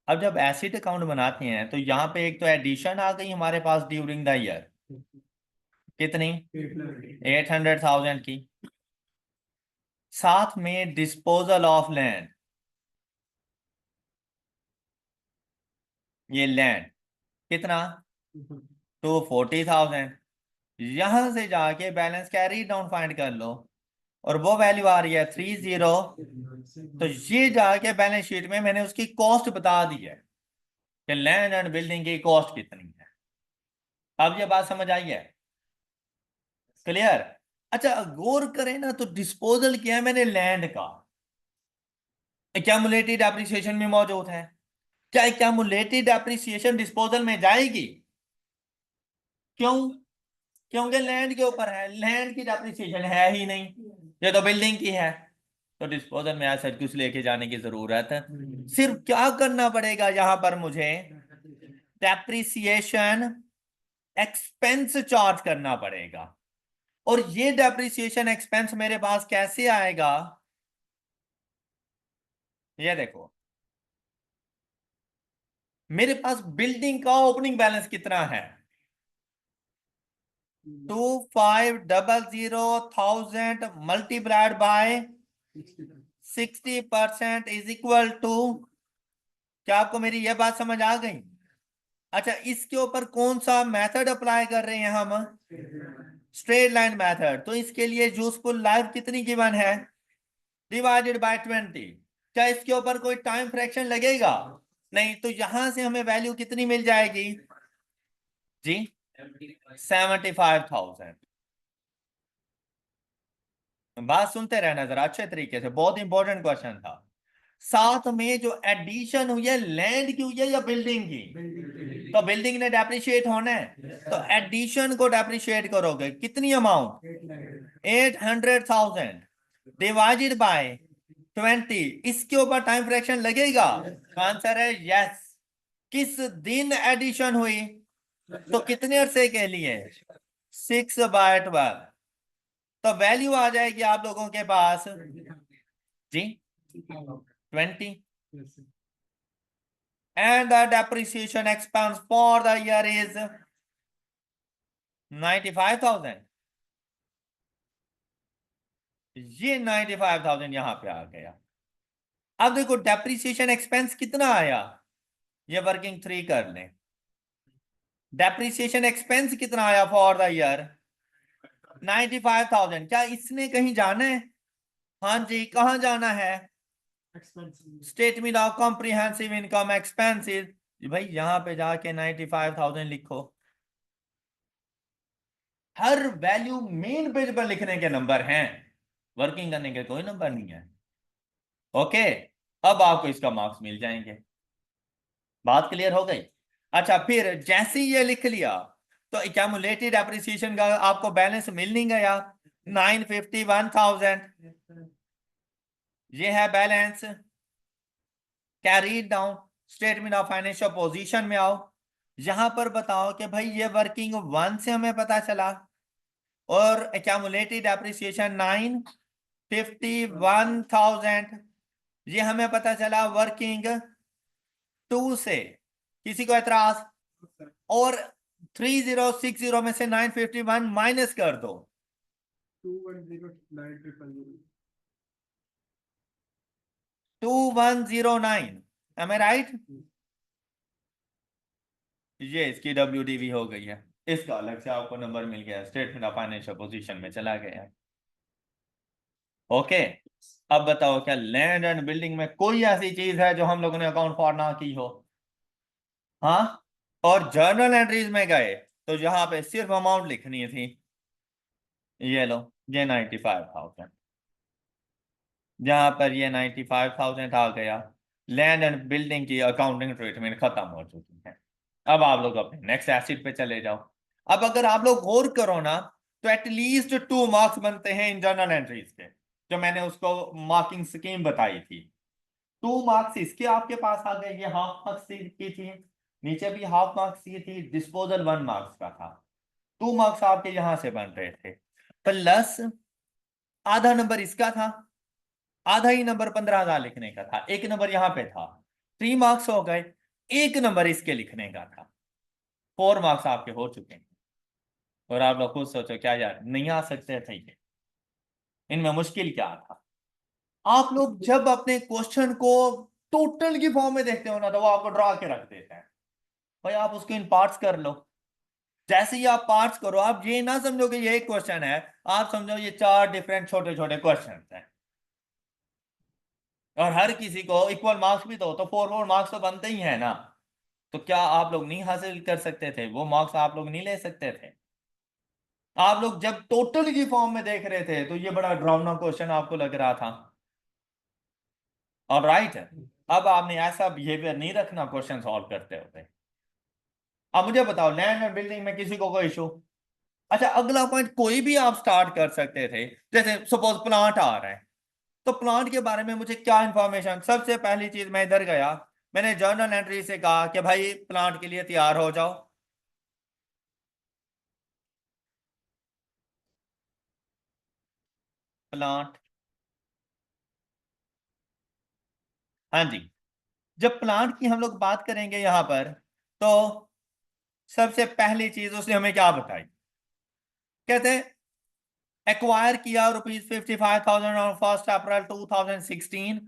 अब जब एसिड अकाउंट बनाते हैं तो यहाँ पे एक तो एडिशन आ गई हमारे पास ड्यूरिंग द ईयर, कितनी? 800,000 की। साथ में डिस्पोजल ऑफ लैंड, ये लैंड कितना? 240,000। यहां से जाके बैलेंस कैरी डाउन फाइंड कर लो, और वो वैल्यू आ रही है 30। तो ये जाके बैलेंस शीट में मैंने उसकी कॉस्ट बता दी है कि लैंड एंड बिल्डिंग की कॉस्ट कितनी है। अब ये बात समझ आई है? क्लियर? अच्छा गौर करें ना, तो डिस्पोजल किया है मैंने लैंड का, एक्यूमुलेटेड एप्रिसिएशन में मौजूद है। क्या एक्यूमुलेटेड एप्रिसिएशन डिस्पोजल में जाएगी? क्यों? क्योंकि लैंड के ऊपर है, लैंड की डेप्रिसिएशन है ही नहीं, ये तो बिल्डिंग की है। तो डिस्पोजल में ऐसा कुछ लेके जाने की जरूरत है? सिर्फ क्या करना पड़ेगा यहां पर मुझे? डेप्रिसिएशन एक्सपेंस चार्ज करना पड़ेगा। और ये डेप्रिसिएशन एक्सपेंस मेरे पास कैसे आएगा? ये देखो मेरे पास बिल्डिंग का ओपनिंग बैलेंस कितना है? 2500,000 multiplied by 60% is equal to, क्या आपको मेरी यह बात समझ आ गई? अच्छा इसके ऊपर कौन सा मेथड अप्लाई कर रहे हैं हम? Straight line method. तो इसके लिए यूजफुल लाइफ कितनी गिवन है? Divided by 20। क्या इसके ऊपर कोई टाइम फ्रैक्शन लगेगा? नहीं। तो यहां से हमें वैल्यू कितनी मिल जाएगी जी? 75,000। बात सुनते रहना जरा अच्छे तरीके से, बहुत इंपॉर्टेंट क्वेश्चन था। साथ में जो एडिशन हुई है लैंड की हुई है या बिल्डिंग की? तो बिल्डिंग ने डेप्रिशिएट होना है, तो एडिशन को डेप्रिशिएट करोगे कितनी अमाउंट? 800,000 divided by 20। इसके ऊपर टाइम फ्रैक्शन लगेगा? आंसर है यस। किस दिन एडिशन हुई? तो कितने अरसे के लिए? 6/12। तो वैल्यू आ जाएगी आप लोगों के पास जी 20। and the depreciation expense for the year is 95,000। ये 95,000 यहां पे आ गया। अब देखो डेप्रिसिएशन एक्सपेंस कितना आया, ये वर्किंग 3 कर लें। डेप्रिसिएशन एक्सपेंस कितना आया फॉर द ईयर 95,000। क्या इसने कहीं जाना है? हाँ जी, कहां जाना है? Statement of comprehensive income expenses. भाई यहां पे जाके 95,000 लिखो। हर वैल्यू मेन पेज पर लिखने के नंबर हैं, वर्किंग करने के कोई नंबर नहीं है। ओके, अब आपको इसका मार्क्स मिल जाएंगे। बात क्लियर हो गई? अच्छा, फिर जैसे ही ये लिख लिया तो एक्यूमुलेटेड एप्रिसिएशन का आपको बैलेंस मिल नहीं गया 951,000। ये है balance. Carry down statement of financial position में आओ। यहां पर बताओ कि भाई ये वर्किंग 1 से हमें पता चला और एक्यूमुलेटेड एप्रिसिएशन 951,000 ये हमें पता चला वर्किंग 2 से। किसी को एतराज? और 3060 में से 951 माइनस कर दो। 2109, am I right? ये इसकी WDV हो गई है, इसका अलग से आपको नंबर मिल गया, स्टेटमेंट ऑफ फाइनेंशियल पोजीशन में चला गया। ओके, अब बताओ क्या लैंड एंड बिल्डिंग में कोई ऐसी चीज है जो हम लोगों ने अकाउंट फॉर ना की हो? हाँ, और जर्नल एंट्रीज में गए तो यहां पे सिर्फ अमाउंट लिखनी थी। ये लो, ये 95,000, जहां पर ये 95,000 आ गया। लैंड एंड बिल्डिंग की अकाउंटिंग ट्रीटमेंट खत्म हो चुकी है। अब आप लोग अपने नेक्स्ट एसिड पे चले जाओ। अब अगर आप लोग गौर करो ना तो एटलीस्ट 2 मार्क्स बनते हैं इन जर्नल एंट्रीज के, जो मैंने उसको मार्किंग स्कीम बताई थी। 2 मार्क्स इसके आपके पास आ गए, ये हाफ मार्क्स की थी, नीचे भी हाफ मार्क्स की थी, डिस्पोजल 1 मार्क्स का था। 2 मार्क्स आपके यहां से बन रहे थे, प्लस आधा नंबर इसका था, आधा ही नंबर 15,000 लिखने का था, 1 नंबर यहां पे था, 3 मार्क्स हो गए। 1 नंबर इसके लिखने का था, 4 मार्क्स आपके हो चुके हैं। और आप लोग खुद सोचो, क्या यार नहीं आ सकते थे ये? इनमें मुश्किल क्या था? आप लोग जब अपने क्वेश्चन को टोटल की फॉर्म में देखते हो ना तो वो आपको ड्रा के रख देते हैं। भाई आप उसको इन पार्ट्स कर लो। जैसे ही आप पार्ट्स करो, आप ये ना समझो कि ये एक क्वेश्चन है, आप समझो ये 4 डिफरेंट छोटे छोटे क्वेश्चन हैं, और हर किसी को इक्वल मार्क्स भी दो तो 4 मार्क्स तो बनते ही है ना। तो क्या आप लोग नहीं हासिल कर सकते थे? वो मार्क्स आप लोग नहीं ले सकते थे? आप लोग जब टोटल की फॉर्म में देख रहे थे तो ये बड़ा ड्राउना क्वेश्चन आपको लग रहा था। और राइट, अब आपने ऐसा बिहेवियर नहीं रखना क्वेश्चन सॉल्व करते होते। अब मुझे बताओ, लैंड एंड बिल्डिंग में किसी को कोई इशू? अच्छा, अगला पॉइंट कोई भी आप स्टार्ट कर सकते थे, जैसे सपोज प्लांट आ रहा है, तो प्लांट के बारे में मुझे क्या इंफॉर्मेशन? सबसे पहली चीज मैं इधर गया, मैंने जर्नल एंट्री से कहा कि भाई प्लांट के लिए तैयार हो जाओ। प्लांट, हाँ जी, जब प्लांट की हम लोग बात करेंगे यहां पर, तो सबसे पहली चीज उसने हमें क्या बताई? कहते एक्वायर किया ₹55,000 ऑन 1 अप्रैल 2016,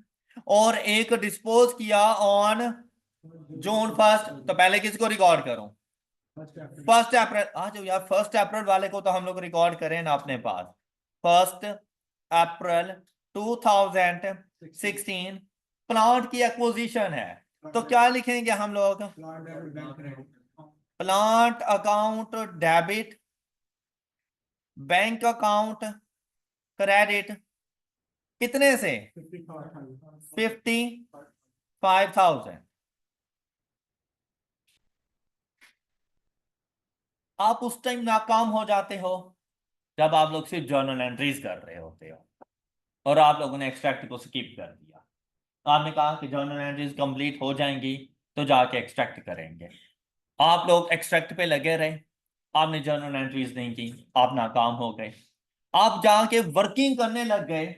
और एक डिस्पोज किया ऑन June 1। तो पहले किसको रिकॉर्ड करूं? 1 अप्रैल। आ जाओ यार, 1 अप्रैल वाले को तो हम लोग रिकॉर्ड करें ना अपने पास। 1 अप्रैल 2016 प्लांट की एक्विजिशन है, तो क्या लिखेंगे हम लोग? Plant account debit, bank account credit, कितने से? 55,000। आप उस टाइम नाकाम हो जाते हो जब आप लोग सिर्फ जर्नल एंट्रीज कर रहे होते हो और आप लोगों ने एक्सट्रैक्ट को स्किप कर दिया। आपने कहा कि जर्नल एंट्रीज कंप्लीट हो जाएंगी तो जाके एक्सट्रैक्ट करेंगे। आप लोग एक्सट्रैक्ट पे लगे रहे, आपने जर्नल एंट्रीज नहीं की, आप नाकाम हो गए। आप जाके वर्किंग करने लग गए,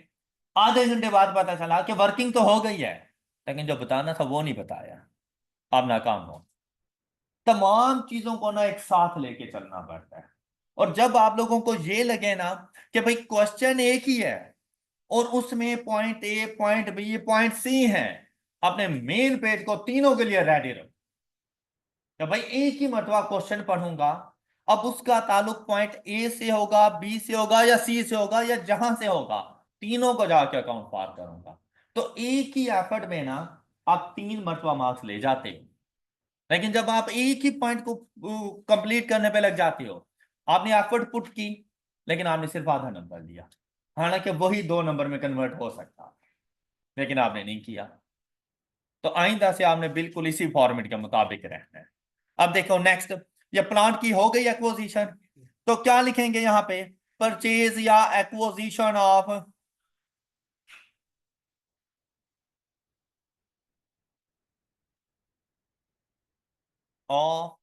आधे घंटे बाद पता चला कि वर्किंग तो हो गई है, लेकिन जो बताना था वो नहीं बताया, आप नाकाम हो। तमाम चीजों को ना एक साथ लेके चलना पड़ता है। और जब आप लोगों को ये लगे ना कि भाई क्वेश्चन एक ही है और उसमें point A, point B, point C है, अपने मेन पेज को तीनों के लिए रेडी रखो कि भाई एक ही मरतबा क्वेश्चन पढ़ूंगा, अब उसका ताल्लुक पॉइंट ए से होगा, बी से होगा या सी से होगा या जहां से होगा, तीनों को जाके अकाउंट पार करूंगा। तो एक ही एफर्ट में ना आप 3 मरतबा मार्क्स ले जाते हो। लेकिन जब आप एक ही पॉइंट को कंप्लीट करने पे लग जाते हो, आपने एफर्ट पुट की लेकिन आपने सिर्फ आधा नंबर लिया, हालांकि वही 2 नंबर में कन्वर्ट हो सकता, लेकिन आपने नहीं किया। तो आइंदा से आपने बिल्कुल इसी फॉर्मेट के मुताबिक रहना है। अब देखो नेक्स्ट, ये प्लांट की हो गई एक्विजिशन, तो क्या लिखेंगे यहां पे? परचेज या एक्विजिशन ऑफ ऑफ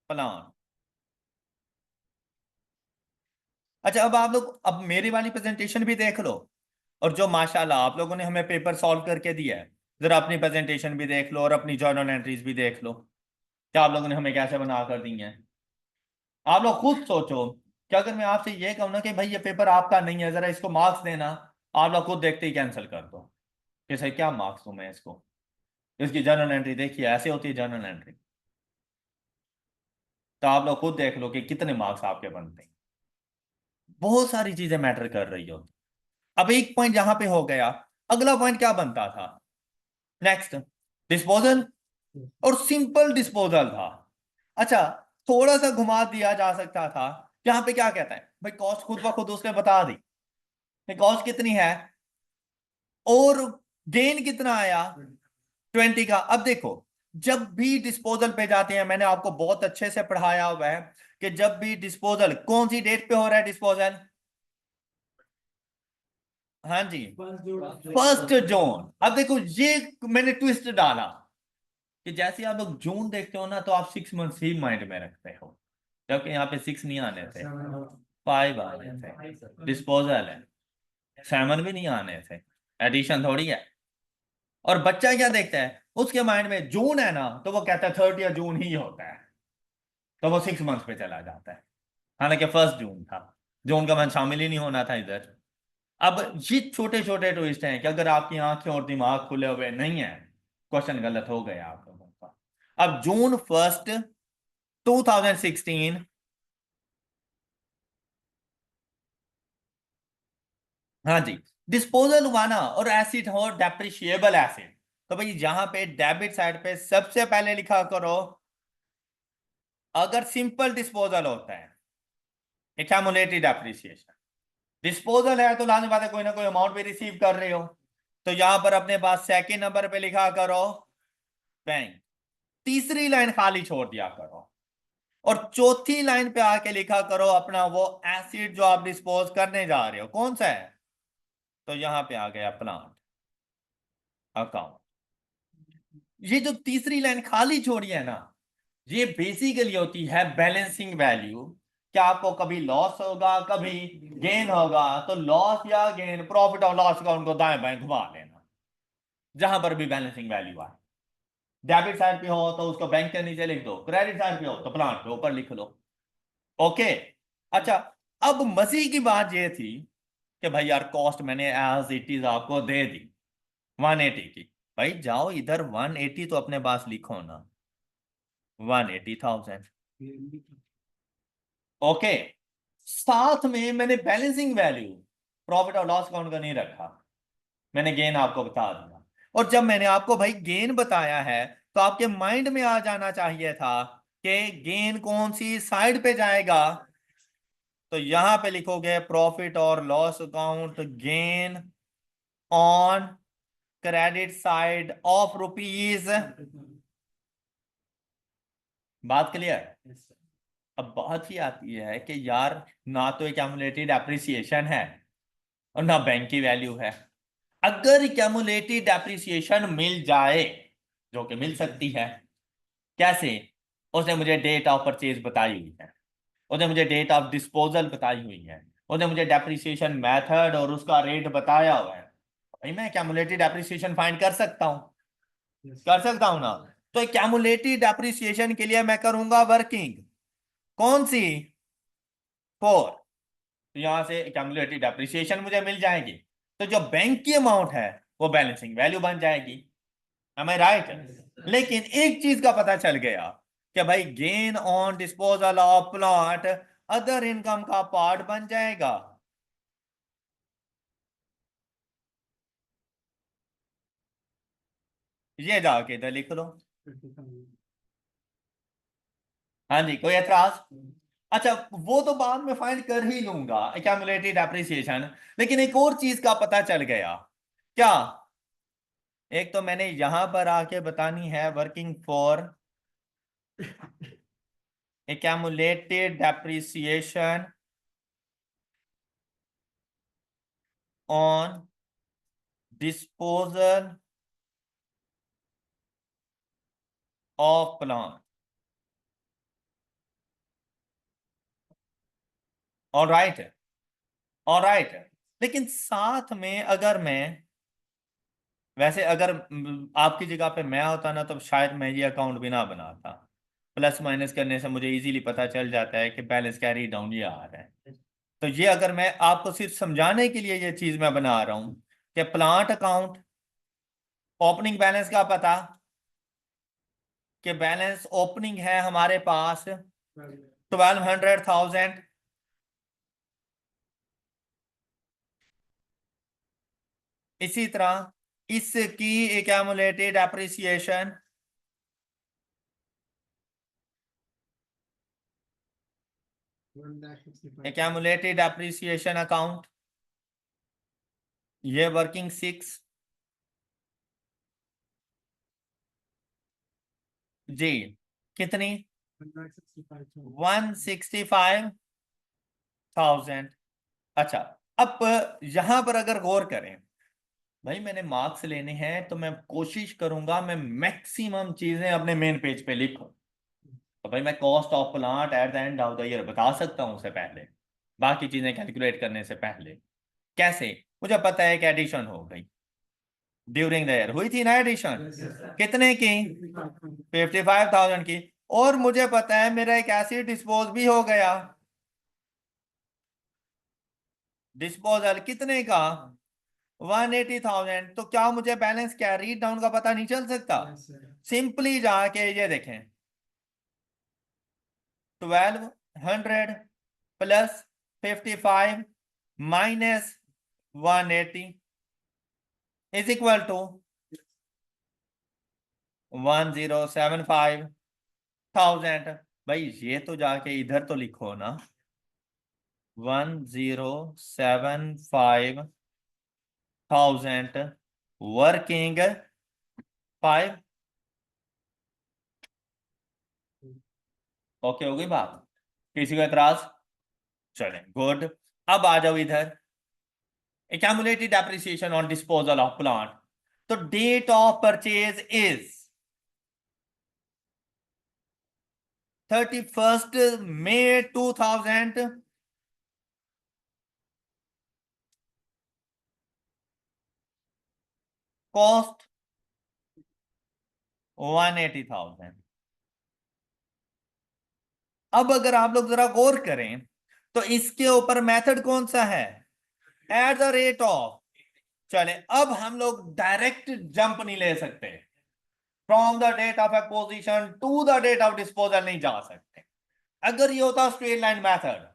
प्लांट। अच्छा, अब आप लोग अब मेरी वाली प्रेजेंटेशन भी देख लो, और जो माशाल्लाह आप लोगों ने हमें पेपर सॉल्व करके दिया है, जरा अपनी प्रेजेंटेशन भी देख लो और अपनी जर्नल एंट्रीज भी देख लो, क्या आप लोगों ने हमें कैसे बना कर दी हैं। आप लोग खुद सोचो कि अगर मैं आपसे ये कहूँ ना कि भाई ये पेपर आपका नहीं है, जरा इसको मार्क्स देना, आप लोग खुद देखते ही कैंसिल कर दो कि सर क्या मार्क्स दूं मैं इसको। इसकी जर्नल एंट्री देखिए, ऐसे होती है जर्नल एंट्री। तो आप लोग खुद देख लो कि कितने मार्क्स आपके बनते हैं। बहुत सारी चीजें मैटर कर रही हो। अब एक पॉइंट यहां पे हो गया, अगला पॉइंट क्या बनता था? नेक्स्ट, डिस्पोजल, और सिंपल डिस्पोजल था। अच्छा, थोड़ा सा घुमा दिया जा सकता था। यहाँ पे क्या कहता है भाई, कॉस्ट खुद ब खुद उसने बता दी कि कॉस्ट कितनी है और गेन कितना आया, 20 का। अब देखो, जब भी डिस्पोजल पे जाते हैं, मैंने आपको बहुत अच्छे से पढ़ाया हुआ है कि जब भी डिस्पोजल, कौन सी डेट पे हो रहा है डिस्पोजल? हाँ जी, 1 जून। अब देखो ये मैंने ट्विस्ट डाला कि जैसे आप लोग जून देखते हो ना, तो आप 6 मंथ्स ही माइंड में रखते हो, जबकि यहाँ पे 6 नहीं आने थे, 5 आने थे। डिस्पोजल है, 7 भी नहीं आने थे, एडिशन थोड़ी है। और बच्चा क्या देखता है, उसके माइंड में जून है ना, तो वो कहता है 30 जून ही होता है, तो वो 6 मंथ्स पे चला जाता है, हालांकि 1 जून था, जून का मंथ शामिल ही नहीं होना था इधर। अब ये छोटे छोटे ट्विस्ट हैं कि अगर आपकी आंखें और दिमाग खुले हुए नहीं है, क्वेश्चन गलत हो गया आप लोगों का। अब June 1, 2016, हाँ जी, डिस्पोजल हुआ ना, और एसिड हो डेप्रिशिएबल एसिड, तो भाई यहां पे डेबिट साइड पे सबसे पहले लिखा करो, अगर सिंपल डिस्पोजल होता है, एक्यूमुलेटेड डेप्रिसिएशन, डिस्पोजल है तो लाने बात है कोई ना कोई अमाउंट भी रिसीव कर रहे हो, तो यहां पर अपने पास सेकेंड नंबर पे लिखा करो बैंक, तीसरी लाइन खाली छोड़ दिया करो, और चौथी लाइन पे आके लिखा करो अपना वो एसिड जो आप डिस्पोज करने जा रहे हो कौन सा है, तो यहां पे आ गया प्लांट अकाउंट। ये जो तीसरी लाइन खाली छोड़ी है ना, ये बेसिकली होती है बैलेंसिंग वैल्यू। क्या आपको कभी लॉस होगा, कभी गेन होगा, तो लॉस या गेन, प्रॉफिट और लॉस अकाउंट को दाएं बाएं घुमा लेना जहां पर भी बैलेंसिंग वैल्यू आए। डेबिट साइड पे हो तो उसको बैंक के नीचे लिख दो, क्रेडिट साइड पे हो तो प्लांट के ऊपर लिख लो। ओके। अच्छा, अब मसीह की बात ये थी कि भाई यार कॉस्ट मैंने एज इट इज आपको दे दी 180 की, भाई जाओ इधर 180 तो अपने पास लिखो ना, 180,000। ओके, साथ में मैंने बैलेंसिंग वैल्यू, प्रॉफिट और लॉस अकाउंट का नहीं रखा, मैंने गेन आपको बता दिया। और जब मैंने आपको भाई गेन बताया है, तो आपके माइंड में आ जाना चाहिए था कि गेन कौन सी साइड पे जाएगा, तो यहां पे लिखोगे प्रॉफिट और loss account gain on credit side of rupees. बात क्लियर? अब बात ही आती है कि यार ना तो एक्यूमुलेटेड एप्रिसिएशन है और ना बैंक की वैल्यू है। अगर एक्यूमुलेटेड एप्रिसिएशन मिल जाए, जो कि मिल सकती है, कैसे? उसने मुझे डेट ऑफ परचेज बताई हुई है, उसने मुझे डेट ऑफ डिस्पोजल बताई हुई है, उसने मुझे डेप्रिसिएशन मेथड और उसका रेट बताया हुआ है, भाई मैं क्यूमुलेटिव डेप्रिसिएशन फाइंड कर सकता हूं, कर सकता हूं ना। तो क्यूमुलेटिव डेप्रिसिएशन के लिए मैं करूंगा वर्किंग कौन सी, 4। तो यहां से क्यूमुलेटिव डेप्रिसिएशन मुझे मिल जाएगी, तो जो बैंक की अमाउंट है वो बैलेंसिंग वैल्यू बन जाएगी। एम आई राइट? लेकिन एक चीज का पता चल गया कि भाई gain on disposal of plot other income का पार्ट बन जाएगा। ये जाके इधर लिख लो। हाँ जी, कोई एतराज? अच्छा, वो तो बाद में फाइंड कर ही लूंगा एक्यूमुलेटेड एप्रिसिएशन, लेकिन एक और चीज का पता चल गया। क्या? एक तो मैंने यहां पर आके बतानी है working for accumulated depreciation on disposal of plant. All right, all right. लेकिन साथ में अगर मैं, वैसे अगर आपकी जगह पे मैं होता ना तो शायद मैं ये अकाउंट भी ना बनाता। प्लस माइनस करने से मुझे इजीली पता चल जाता है कि बैलेंस कैरी डाउन ये आ रहा है। तो ये अगर मैं आपको सिर्फ समझाने के लिए ये चीज मैं बना रहा हूं कि प्लांट अकाउंट ओपनिंग बैलेंस का पता, कि बैलेंस ओपनिंग है हमारे पास 1200,000। इसी तरह इसकी accumulated appreciation, accumulated appreciation account, ये वर्किंग 6 जी। कितनी? 165,000। अच्छा, अब यहां पर अगर गौर करें, भाई मैंने मार्क्स लेने हैं तो मैं कोशिश करूंगा मैं मैक्सिमम चीजें अपने मेन पेज पे लिखूं। तो भाई मैं cost of plant at the end of the year बता सकता हूं उससे पहले, बाकी चीजें कैलकुलेट करने से पहले। कैसे? मुझे पता है कि एडिशन हो गई ड्यूरिंग द ईयर, हुई थी ना एडिशन? कितने की? 55,000 की। और मुझे पता है मेरा एक एसिड डिस्पोज भी हो गया, डिस्पोजल कितने का? 180,000। तो क्या मुझे बैलेंस कैरी डाउन का पता नहीं चल सकता? सिंपली जाके ये देखें, 1200 plus 55 minus 180 is equal to 1075,000। भाई ये तो जाके इधर तो लिखो ना, 1075,000 वर्किंग 5। ओके हो गई बात? किसी को एतराज? चले गुड। अब आ जाओ इधर, accumulated depreciation on disposal of plant। तो date of purchase is 31 May 2000। Cost 180,000। अब अगर आप लोग जरा गौर करें तो इसके ऊपर मेथड कौन सा है? At the rate of. चले अब हम लोग डायरेक्ट जंप नहीं ले सकते, from the date of acquisition to the date of disposal नहीं जा सकते। अगर ये होता स्ट्रेट लाइन मेथड,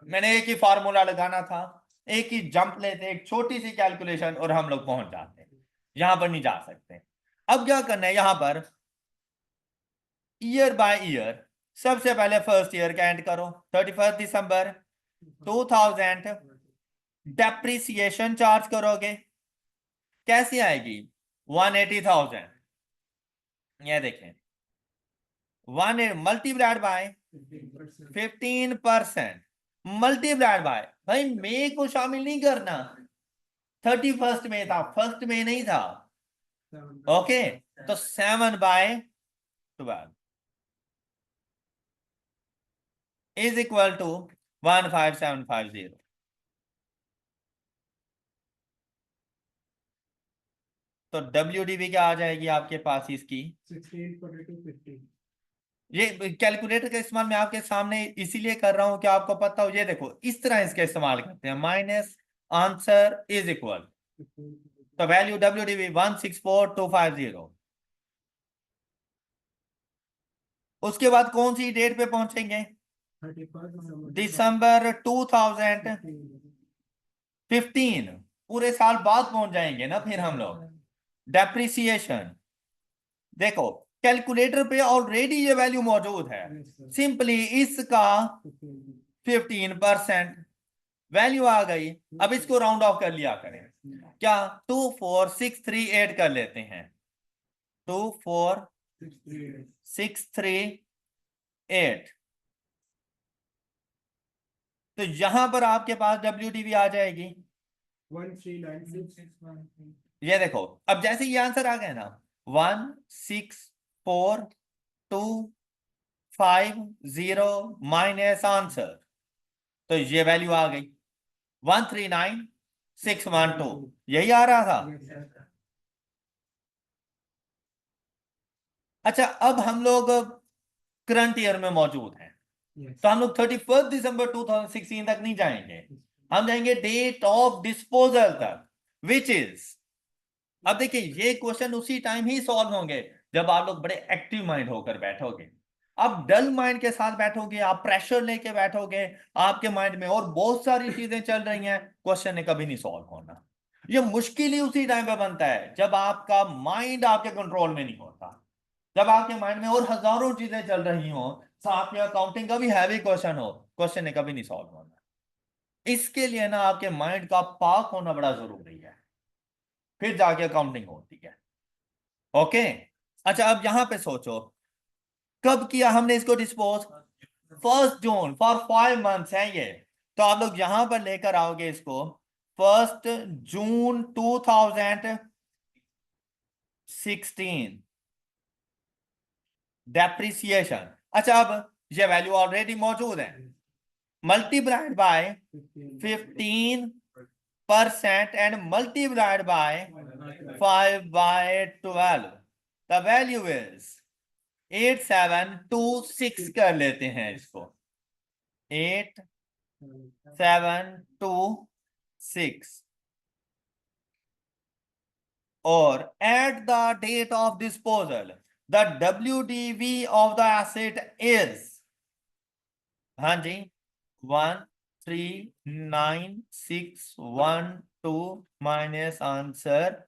मैंने एक ही फार्मूला लगाना था, एक ही जंप लेते, एक छोटी सी कैलकुलेशन और हम लोग पहुंच जाते। यहां पर नहीं जा सकते। अब क्या करना है यहां पर, ईयर बाय ईयर, सबसे पहले फर्स्ट ईयर का एंड करो 31 दिसंबर 2000। डेप्रिसिएशन चार्ज करोगे, कैसी आएगी? 180,000। ये देखें, one multiplied by 15%, multiplied by, भाई मई को शामिल नहीं करना, 31 में था, फर्स्ट में नहीं था। ओके, तो 7/12 इज इक्वल टू 15750। तो WDV क्या आ जाएगी आपके पास इसकी? 164250। ये कैलकुलेटर का इस्तेमाल मैं आपके सामने इसीलिए कर रहा हूं कि आपको पता हो। ये देखो इस तरह इसका इस्तेमाल करते हैं, माइनस आंसर इज इक्वल, तो वैल्यू WDV 164250। उसके बाद कौन सी डेट पे पहुंचेंगे? 31 दिसंबर 2015। पूरे साल बाद पहुंच जाएंगे ना फिर हम लोग। डेप्रिसिएशन देखो, कैलकुलेटर पे ऑलरेडी ये वैल्यू मौजूद है, सिंपली इसका 15% वैल्यू आ गई। अब इसको राउंड ऑफ कर लिया करें, क्या 24638 कर लेते हैं, 24638। तो यहां पर आपके पास WDV आ जाएगी 1396। ये देखो। अब जैसे ये आंसर आ गया ना, 164250 माइनस आंसर, तो ये वैल्यू आ गई 139612, यही आ रहा था। अच्छा, अब हम लोग करंट ईयर में मौजूद हैं, तो हम लोग 31 दिसंबर 2016 तक नहीं जाएंगे, हम जाएंगे डेट ऑफ डिस्पोजल तक, विच इज। अब देखिए ये क्वेश्चन उसी टाइम ही सॉल्व होंगे जब आप लोग बड़े एक्टिव माइंड होकर बैठोगे। आप डल माइंड के साथ बैठोगे, आप प्रेशर लेके बैठोगे, आपके माइंड में और बहुत सारी चीजें चल रही हैं, क्वेश्चन ने कभी नहीं सॉल्व होना। ये मुश्किल ही उसी टाइम पे बनता है जब आपका माइंड आपके कंट्रोल में नहीं होता, जब आपके माइंड में और हजारों चीजें चल रही हो, साथ में अकाउंटिंग का भी हैवी क्वेश्चन हो, क्वेश्चन ने कभी नहीं सॉल्व होना। इसके लिए ना आपके माइंड का पाक होना बड़ा जरूरी है, फिर जाके अकाउंटिंग होती है। ओके। अच्छा, अब यहां पे सोचो कब किया हमने इसको डिस्पोज? 1 जून, फॉर 5 मंथ्स है ये। तो आप लोग यहां पर लेकर आओगे इसको 1 जून 2016 डेप्रिसिएशन। अच्छा, अब ये वैल्यू ऑलरेडी मौजूद है, multiplied by 15% and multiplied by 5/12, the value is 8726 कर लेते हैं इसको, 8726। और at the date of disposal the WDV of the asset is, हाँ जी, 139612 माइनस आंसर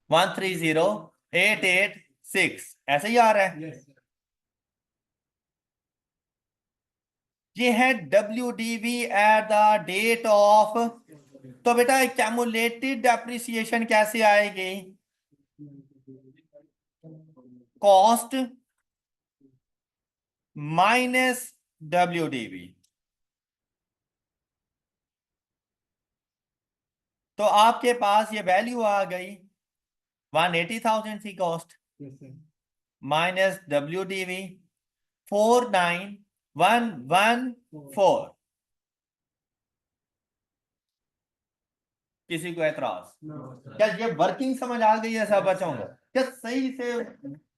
130886, ऐसे ही आ रहा है। ये है WDV at the date of. तो बेटा कैमुलेटेड डेप्रिसिएशन कैसे आएगी? Cost minus WDV। तो आपके पास ये वैल्यू आ गई 180,000 थी कॉस्ट, माइनस WDV 49114। किसी को एतराज? क्या ये वर्किंग समझ आ गई है सब बच्चों को? क्या सही से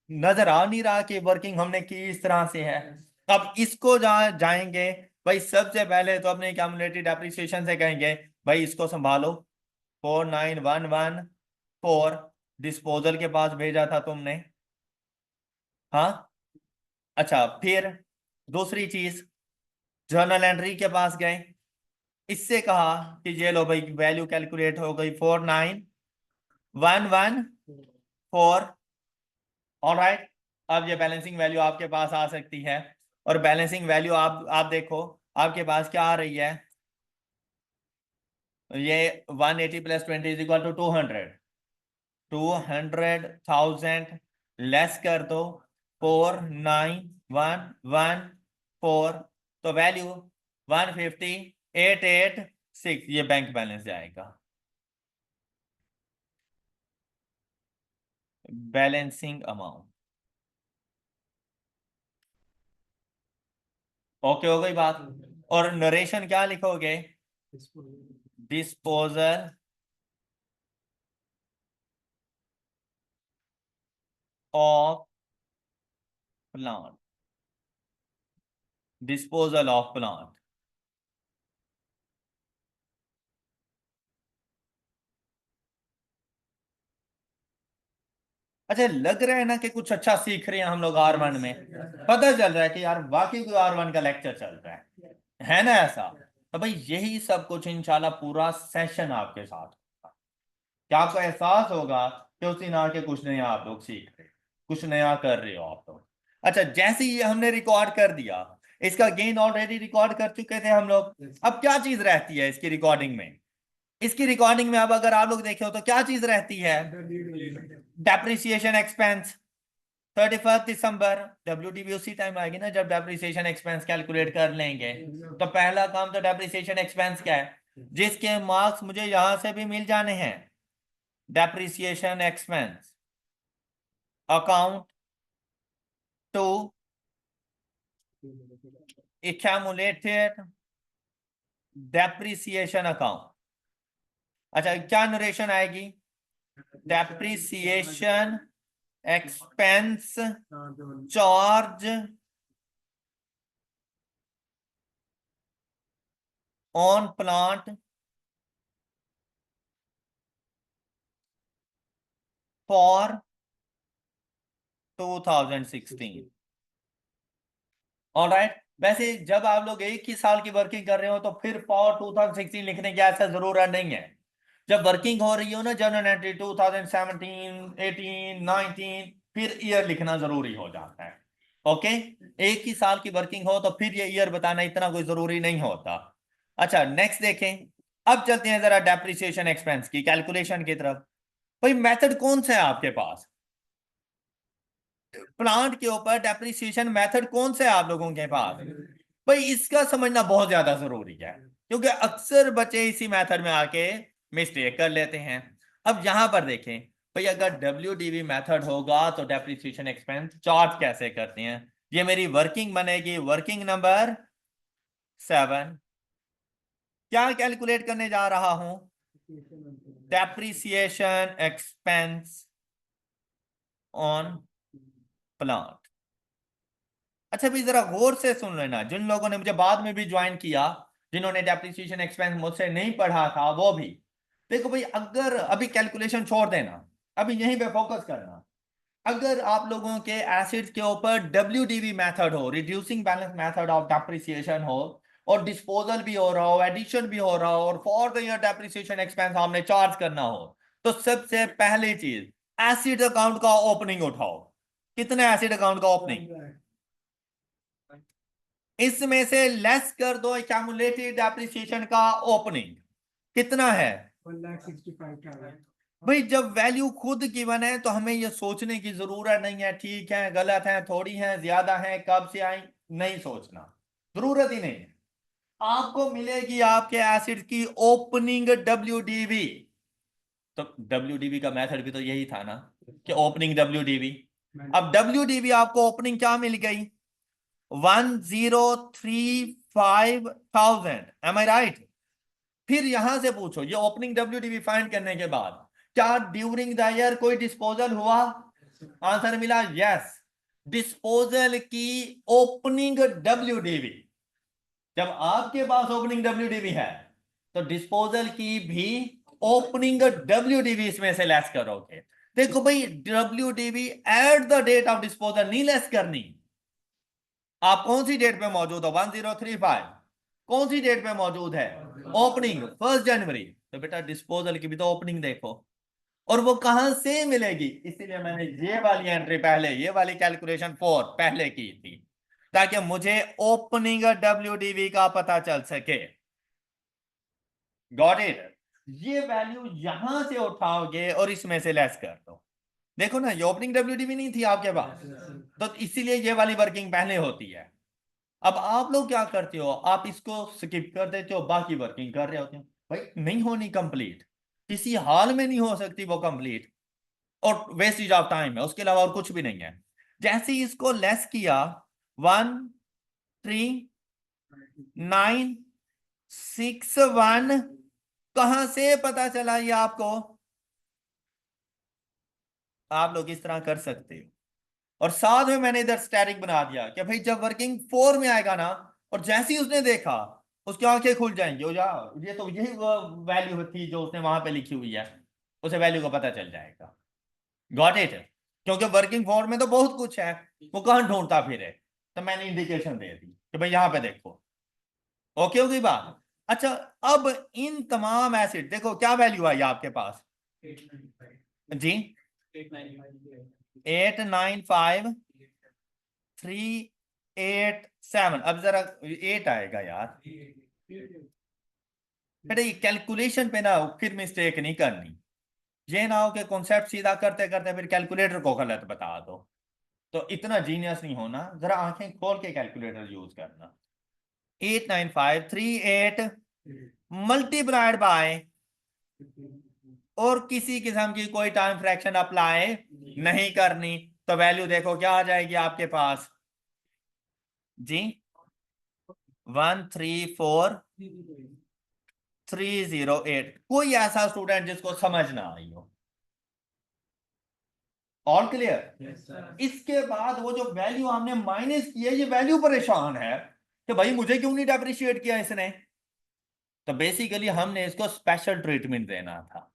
नजर आ नहीं रहा कि वर्किंग हमने की इस तरह से है? अब इसको जाएंगे भाई, सबसे पहले तो अपने कैलकुलेटेड एप्रिसिएशन से कहेंगे भाई इसको संभालो, 49114 डिस्पोजल के पास भेजा था तुमने, हाँ। अच्छा, फिर दूसरी चीज, जर्नल एंट्री के पास गए, इससे कहा कि ये लो भाई वैल्यू कैलकुलेट हो गई 49114। ऑलराइट, अब ये बैलेंसिंग वैल्यू आपके पास आ सकती है, और बैलेंसिंग वैल्यू आप देखो आपके पास क्या आ रही है, ये 180 + 20 = 200, 200,000 लेस कर दो 49114, तो वैल्यू 150,886, ये बैंक बैलेंस जाएगा, बैलेंसिंग अमाउंट। ओके हो गई बात। और नरेशन क्या लिखोगे? Disposal of plant, disposal of plant. अच्छा, लग रहा है ना कि कुछ अच्छा सीख रहे हैं हम लोग R1 में। पता चल रहा है कि यार वाकई कोई R1 का लेक्चर चल रहा है ना ऐसा। तो भाई यही सब कुछ इंशाल्लाह पूरा सेशन आपके साथ होगा, कि आपको एहसास होगा कि उस दिन आके कुछ नया आप लोग सीख रहे, कुछ नया कर रहे हो आप लोग। अच्छा, जैसे ही ये हमने रिकॉर्ड कर दिया, इसका गेन ऑलरेडी रिकॉर्ड कर चुके थे हम लोग। अब क्या चीज रहती है इसकी रिकॉर्डिंग में? इसकी रिकॉर्डिंग में अब अगर आप लोग देखे हो तो क्या चीज रहती है? Depreciation expense. 31 दिसंबर WDV उसी टाइम आएगी ना जब डेप्रिसिएशन एक्सपेंस कैलकुलेट कर लेंगे। तो पहला काम तो डेप्रिसिएशन एक्सपेंस क्या है, जिसके मार्क्स मुझे यहां से भी मिल जाने हैं। Depreciation expense account to accumulated depreciation account. अच्छा, क्या नरेशन आएगी? Depreciation expense charge on plant for 2016। Alright. वैसे जब आप लोग एक ही साल की वर्किंग कर रहे हो तो फिर फॉर 2016 लिखने की ऐसा जरूरत नहीं है। जब वर्किंग हो रही हो ना जनरल एंट्री 2017, 18, 19, फिर ईयर लिखना जरूरी हो जाता है। ओके, एक ही साल की वर्किंग हो तो फिर ये ईयर बताना इतना कोई जरूरी नहीं होता। अच्छा, नेक्स्ट देखें। अब चलते हैं जरा डेप्रिसिएशन एक्सपेंस की कैलकुलेशन की तरफ। भाई मेथड कौन सा है आपके पास? प्लांट के ऊपर डेप्रिसिएशन मेथड कौन सा है आप लोगों के पास? भाई इसका समझना बहुत ज्यादा जरूरी है, क्योंकि अक्सर बच्चे इसी मेथड में आके मिस्टेक कर लेते हैं। अब यहां पर देखें, भाई अगर WDV मेथड होगा तो डेप्रिसिएशन एक्सपेंस चार्ज कैसे करते हैं? ये मेरी वर्किंग बनेगी, वर्किंग नंबर 7। क्या कैलकुलेट करने जा रहा हूं? Depreciation expense on plant. अच्छा भाई जरा गौर से सुन लेना, जिन लोगों ने मुझे बाद में भी ज्वाइन किया, जिन्होंने डेप्रिसिएशन एक्सपेंस मुझसे नहीं पढ़ा था, वो भी देखो भाई, अगर अभी कैलकुलेशन छोड़ देना, अभी यहीं पे फोकस करना। अगर आप लोगों के एसिड्स के ऊपर WDV मेथड हो, reducing balance method of depreciation हो, और डिस्पोजल भी हो रहा हो, एडिशन भी हो रहा हो, और for the year depreciation expense हमने चार्ज करना हो, तो सबसे पहली चीज एसिड अकाउंट का ओपनिंग उठाओ। कितने एसिड अकाउंट का ओपनिंग? इसमें से लेस कर दो एक्यूमुलेटेड डेप्रिसिएशन का ओपनिंग। कितना है? 1,65,000। भाई जब वैल्यू खुद गिवन है तो हमें ये सोचने की जरूरत नहीं है ठीक है गलत है थोड़ी है ज्यादा है कब से आई, नहीं सोचना, जरूरत ही नहीं है। आपको मिलेगी आपके एसिड की ओपनिंग WDV। तो WDV का मेथड भी तो यही था ना, कि ओपनिंग WDV। अब WDV आपको ओपनिंग क्या मिल गई? 1,035,000। एम आई राइट? फिर यहां से पूछो, ये ओपनिंग WDV फाइंड करने के बाद क्या ड्यूरिंग द ईयर कोई डिस्पोजल हुआ? आंसर मिला यस। डिस्पोजल की ओपनिंग WDV, जब आपके पास ओपनिंग WDV है तो डिस्पोजल की भी ओपनिंग WDV इसमें से लेस करोगे। देखो भाई, WDV at the date of disposal नहीं लेस करनी। आप कौन सी डेट पे मौजूद हो? 1035 कौन सी डेट पे मौजूद है? ओपनिंग 1 जनवरी। तो बेटा डिस्पोजल की भी तो ओपनिंग देखो, और वो कहां से मिलेगी, इसीलिए मैंने ये वाली एंट्री पहले, ये वाली कैलकुलेशन 4 पहले की थी, ताकि मुझे ओपनिंग WDV का पता चल सके। Got it? ये वैल्यू यहां से उठाओगे और इसमें से लेस कर दो। देखो ना, ये ओपनिंग WDV नहीं थी आपके पास, तो इसीलिए ये वाली वर्किंग पहले होती है। अब आप लोग क्या करते हो, आप इसको स्किप कर देते हो, बाकी वर्किंग कर रहे होते हो। भाई नहीं होनी कंप्लीट, किसी हाल में नहीं हो सकती वो कंप्लीट, और वेस्टेज ऑफ टाइम है, उसके अलावा और कुछ भी नहीं है। जैसे ही इसको लेस किया, 1,3,9,6,1, कहां से पता चला ये आपको? आप लोग इस तरह कर सकते हो, और साथ में मैंने इधर स्टैटिक बना दिया कि भाई जब वर्किंग 4 में आएगा ना, और जैसे ही उसने देखा उसकी आंखें खुल जाएंगी, ओ यार ये तो यही वैल्यू थी जो उसने वहां पे लिखी हुई है, उसे वैल्यू का पता चल जाएगा। Got it? क्योंकि वर्किंग फॉर्म में तो बहुत कुछ है, वो कहाँ ढूंढता फिरे, तो मैंने इंडिकेशन दे दी कि भाई यहाँ पे देखो। ओके हो गई बात? अच्छा, अब इन तमाम एसिड देखो क्या वैल्यू आई आपके पास जी? 895,387। अब जरा 8 आएगा यार बेटा, ये कैलकुलेशन पे ना फिर मिस्टेक नहीं करनी। ये ना हो कि कॉन्सेप्ट सीधा करते करते फिर कैलकुलेटर को गलत बता दो, तो इतना जीनियस नहीं होना, जरा आंखें खोल के कैलकुलेटर यूज करना। 89538 मल्टीप्लाइड बाय, और किसी किस्म की कोई टाइम फ्रैक्शन अप्लाई नहीं करनी, तो वैल्यू देखो क्या आ जाएगी आपके पास जी? 134,308। कोई ऐसा स्टूडेंट जिसको समझ ना आई हो? All clear? इसके बाद वो जो वैल्यू हमने माइनस की है, ये वैल्यू परेशान है कि भाई मुझे क्यों नहीं डेप्रिशिएट किया इसने। तो बेसिकली हमने इसको स्पेशल ट्रीटमेंट देना था।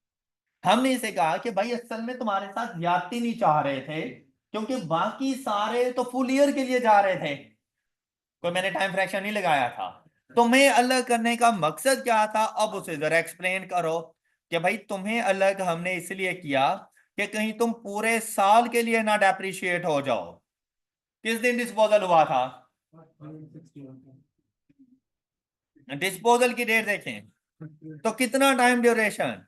हमने इसे कहा कि भाई असल में तुम्हारे साथ ज्यादती नहीं चाह रहे थे, क्योंकि बाकी सारे तो फुल ईयर के लिए जा रहे थे, कोई मैंने टाइम फ्रैक्शन नहीं लगाया था। तुम्हें अलग करने का मकसद क्या था, अब उसे जरा एक्सप्लेन करो कि भाई तुम्हें अलग हमने इसलिए किया कि कहीं तुम पूरे साल के लिए ना डेप्रिशिएट हो जाओ। किस दिन डिस्पोजल हुआ था? डिस्पोजल की डेट देखें तो कितना टाइम ड्यूरेशन,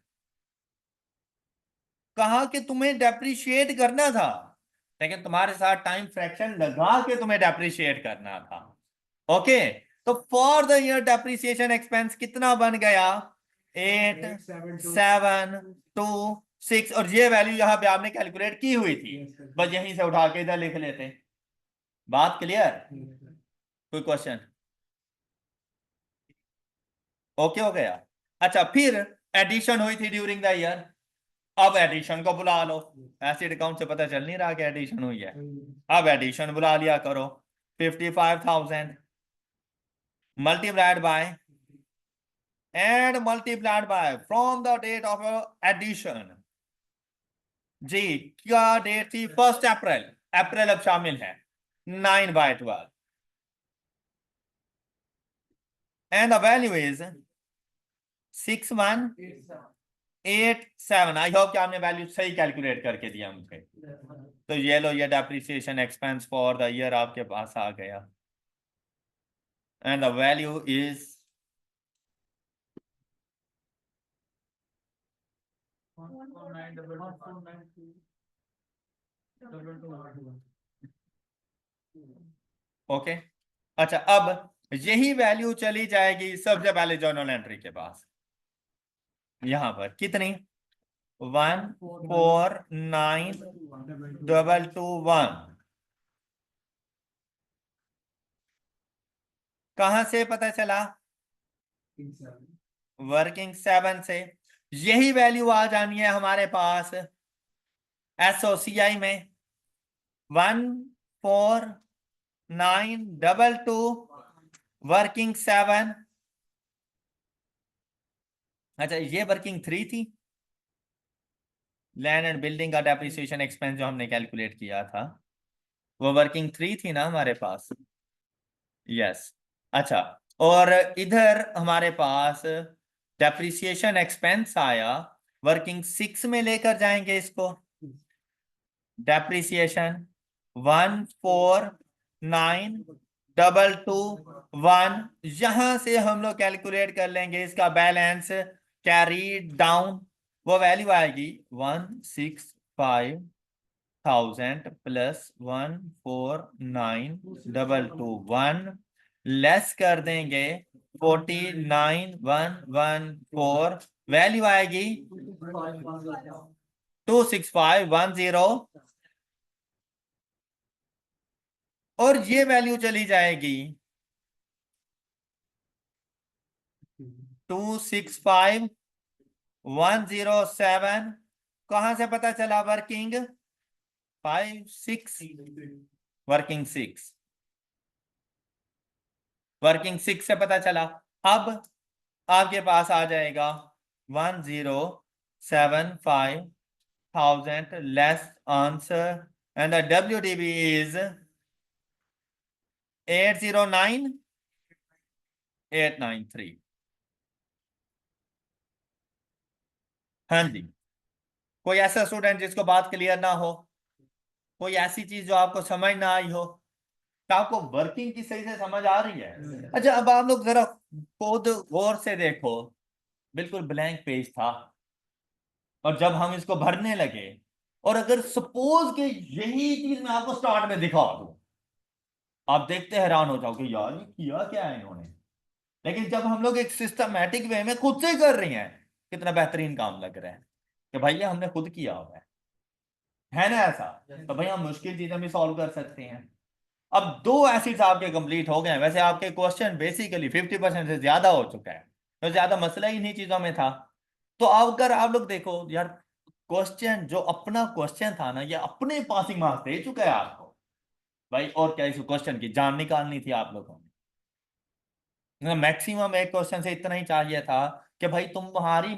कहा कि तुम्हें डेप्रिशिएट करना था, लेकिन तुम्हारे साथ टाइम फ्रैक्शन लगा के तुम्हें डेप्रिशिएट करना था। ओके, तो for the year depreciation expense कितना बन गया? 8,7,2,6। और ये वैल्यू यहां पे आपने कैलकुलेट की हुई थी, बस यहीं से उठा के इधर लिख लेते। बात क्लियर? कोई क्वेश्चन? ओके हो गया? अच्छा, फिर एडिशन हुई थी ड्यूरिंग द ईयर, अब एडिशन को बुला लो। एसिड अकाउंट से पता चल नहीं रहा कि एडिशन हुई है, अब एडिशन बुला लिया करो। 55,000 multiplied by, and multiplied by from the date of addition जी। क्या डेट थी? 1 अप्रैल। अप्रैल अब शामिल है। 9/12 and the value is 6,187। I hope कि आपने वैल्यू सही कैलकुलेट करके दिया मुझे। तो ये लो, ये depreciation expense for the year आपके पास आ गया, and the value is okay. अच्छा, अब यही वैल्यू चली जाएगी सबसे पहले जर्नल एंट्री के पास, यहां पर कितनी? 149,221। कहां से पता चला? वर्किंग 7 से। यही वैल्यू आ जानी है हमारे पास एसओसीआई में, 149,222 वर्किंग 7। अच्छा, ये वर्किंग 3 थी, लैंड एंड बिल्डिंग का डेप्रिसिएशन एक्सपेंस जो हमने कैलकुलेट किया था, वो वर्किंग 3 थी ना हमारे पास। यस। अच्छा, और इधर हमारे पास डेप्रिसिएशन एक्सपेंस आया, वर्किंग 6 में लेकर जाएंगे इसको। डेप्रिसिएशन 149,221, यहां से हम लोग कैलकुलेट कर लेंगे इसका बैलेंस कैरी डाउन। वो वैल्यू आएगी 165,000 प्लस 149,221, लेस कर देंगे 49,114, वैल्यू आएगी 265,10, और ये वैल्यू चली जाएगी 265,107। कहां से पता चला? वर्किंग 5 6 वर्किंग 6 से पता चला। अब आपके पास आ जाएगा 1075,000 less answer and the WDB is 809893। हाँ जी, कोई ऐसा स्टूडेंट जिसको बात क्लियर ना हो, कोई ऐसी चीज जो आपको समझ ना आई हो, तो आपको वर्किंग की सही से समझ आ रही है? अच्छा, अब आप लोग जरा खुद गौर से देखो, बिल्कुल ब्लैंक पेज था और जब हम इसको भरने लगे, और अगर सपोज के यही चीज मैं आपको स्टार्ट में दिखा दूं, आप देखते हैरान हो जाओगे, यार ये किया क्या है इन्होंने। लेकिन जब हम लोग एक सिस्टमैटिक वे में खुद से कर रहे हैं, कितना बेहतरीन काम लग रहा है कि भाई ये हमने खुद किया हुआ है ना ऐसा। तो भाई हम मुश्किल चीजें भी सॉल्व कर सकते हैं। अब 2 एसिड्स आपके कंप्लीट हो गए हैं। वैसे आपके क्वेश्चन बेसिकली 50% से ज्यादा हो चुका है, तो ज्यादा मसला ही नहीं चीजों में था। तो अगर आप लोग देखो यार, क्वेश्चन जो अपना क्वेश्चन था ना, ये अपने पासिंग मार्क्स दे चुका है आपको भाई। और क्या इस क्वेश्चन की जान निकालनी थी आप लोगों ने? मैक्सिमम एक क्वेश्चन से इतना ही चाहिए था कि भाई तुम्हारे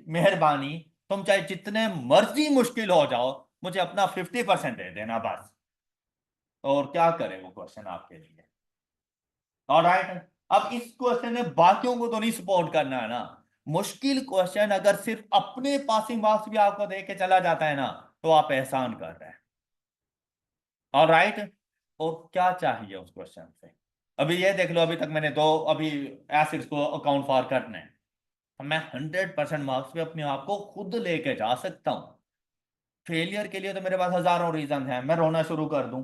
मेहरबानी, तुम चाहे जितने मर्जी मुश्किल हो जाओ, मुझे अपना 50% दे देना बस। और क्या करे वो क्वेश्चन आपके लिए। ऑलराइट, अब इस क्वेश्चन में बाकियों को तो नहीं सपोर्ट करना है ना। मुश्किल क्वेश्चन अगर सिर्फ अपने पासिंग मार्क्स भी आपको दे के चला जाता है ना, तो आप एहसान कर रहे हैं। ऑलराइट, और क्या चाहिए उस क्वेश्चन से? अभी ये देख लो, अभी तक मैंने दो अभी एसिड्स को अकाउंट फॉर करने हैं, तो मैं 100% मार्क्स पे अपने आप को खुद लेके जा सकता हूँ। फेलियर के लिए तो मेरे पास हजारों रीजन हैं। मैं रोना शुरू कर दूं,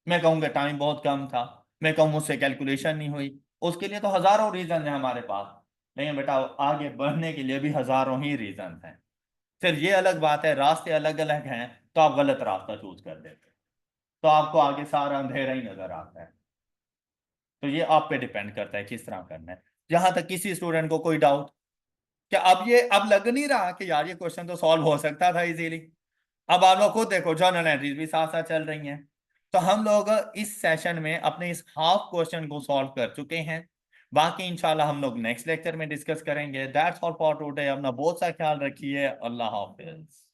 मैं कहूंगा टाइम बहुत कम था, मैं कहूँ मुझसे कैलकुलेशन नहीं हुई, उसके लिए तो हजारों रीजन है हमारे पास। लेकिन बेटा आगे बढ़ने के लिए भी हजारों ही रीजन हैं। फिर ये अलग बात है, रास्ते अलग अलग हैं, तो आप गलत रास्ता चूज कर देते, तो आपको आगे सारा अंधेरा ही नजर आता है। तो ये आप पे डिपेंड करता है किस तरह करना है। जहां तक किसी स्टूडेंट को कोई डाउट, क्या अब लग नहीं रहा कि यार ये क्वेश्चन तो सॉल्व हो सकता था इजीली? अब आप लोग खुद देखो, जर्नल एंट्रीज भी साथ साथ चल रही हैं। तो हम लोग इस सेशन में अपने इस हाफ क्वेश्चन को सॉल्व कर चुके हैं। बाकी इंशाल्लाह हम लोग नेक्स्ट लेक्चर में डिस्कस करेंगे। That's all for today. अपना बहुत सा ख्याल रखिए। अल्लाह हाफिज।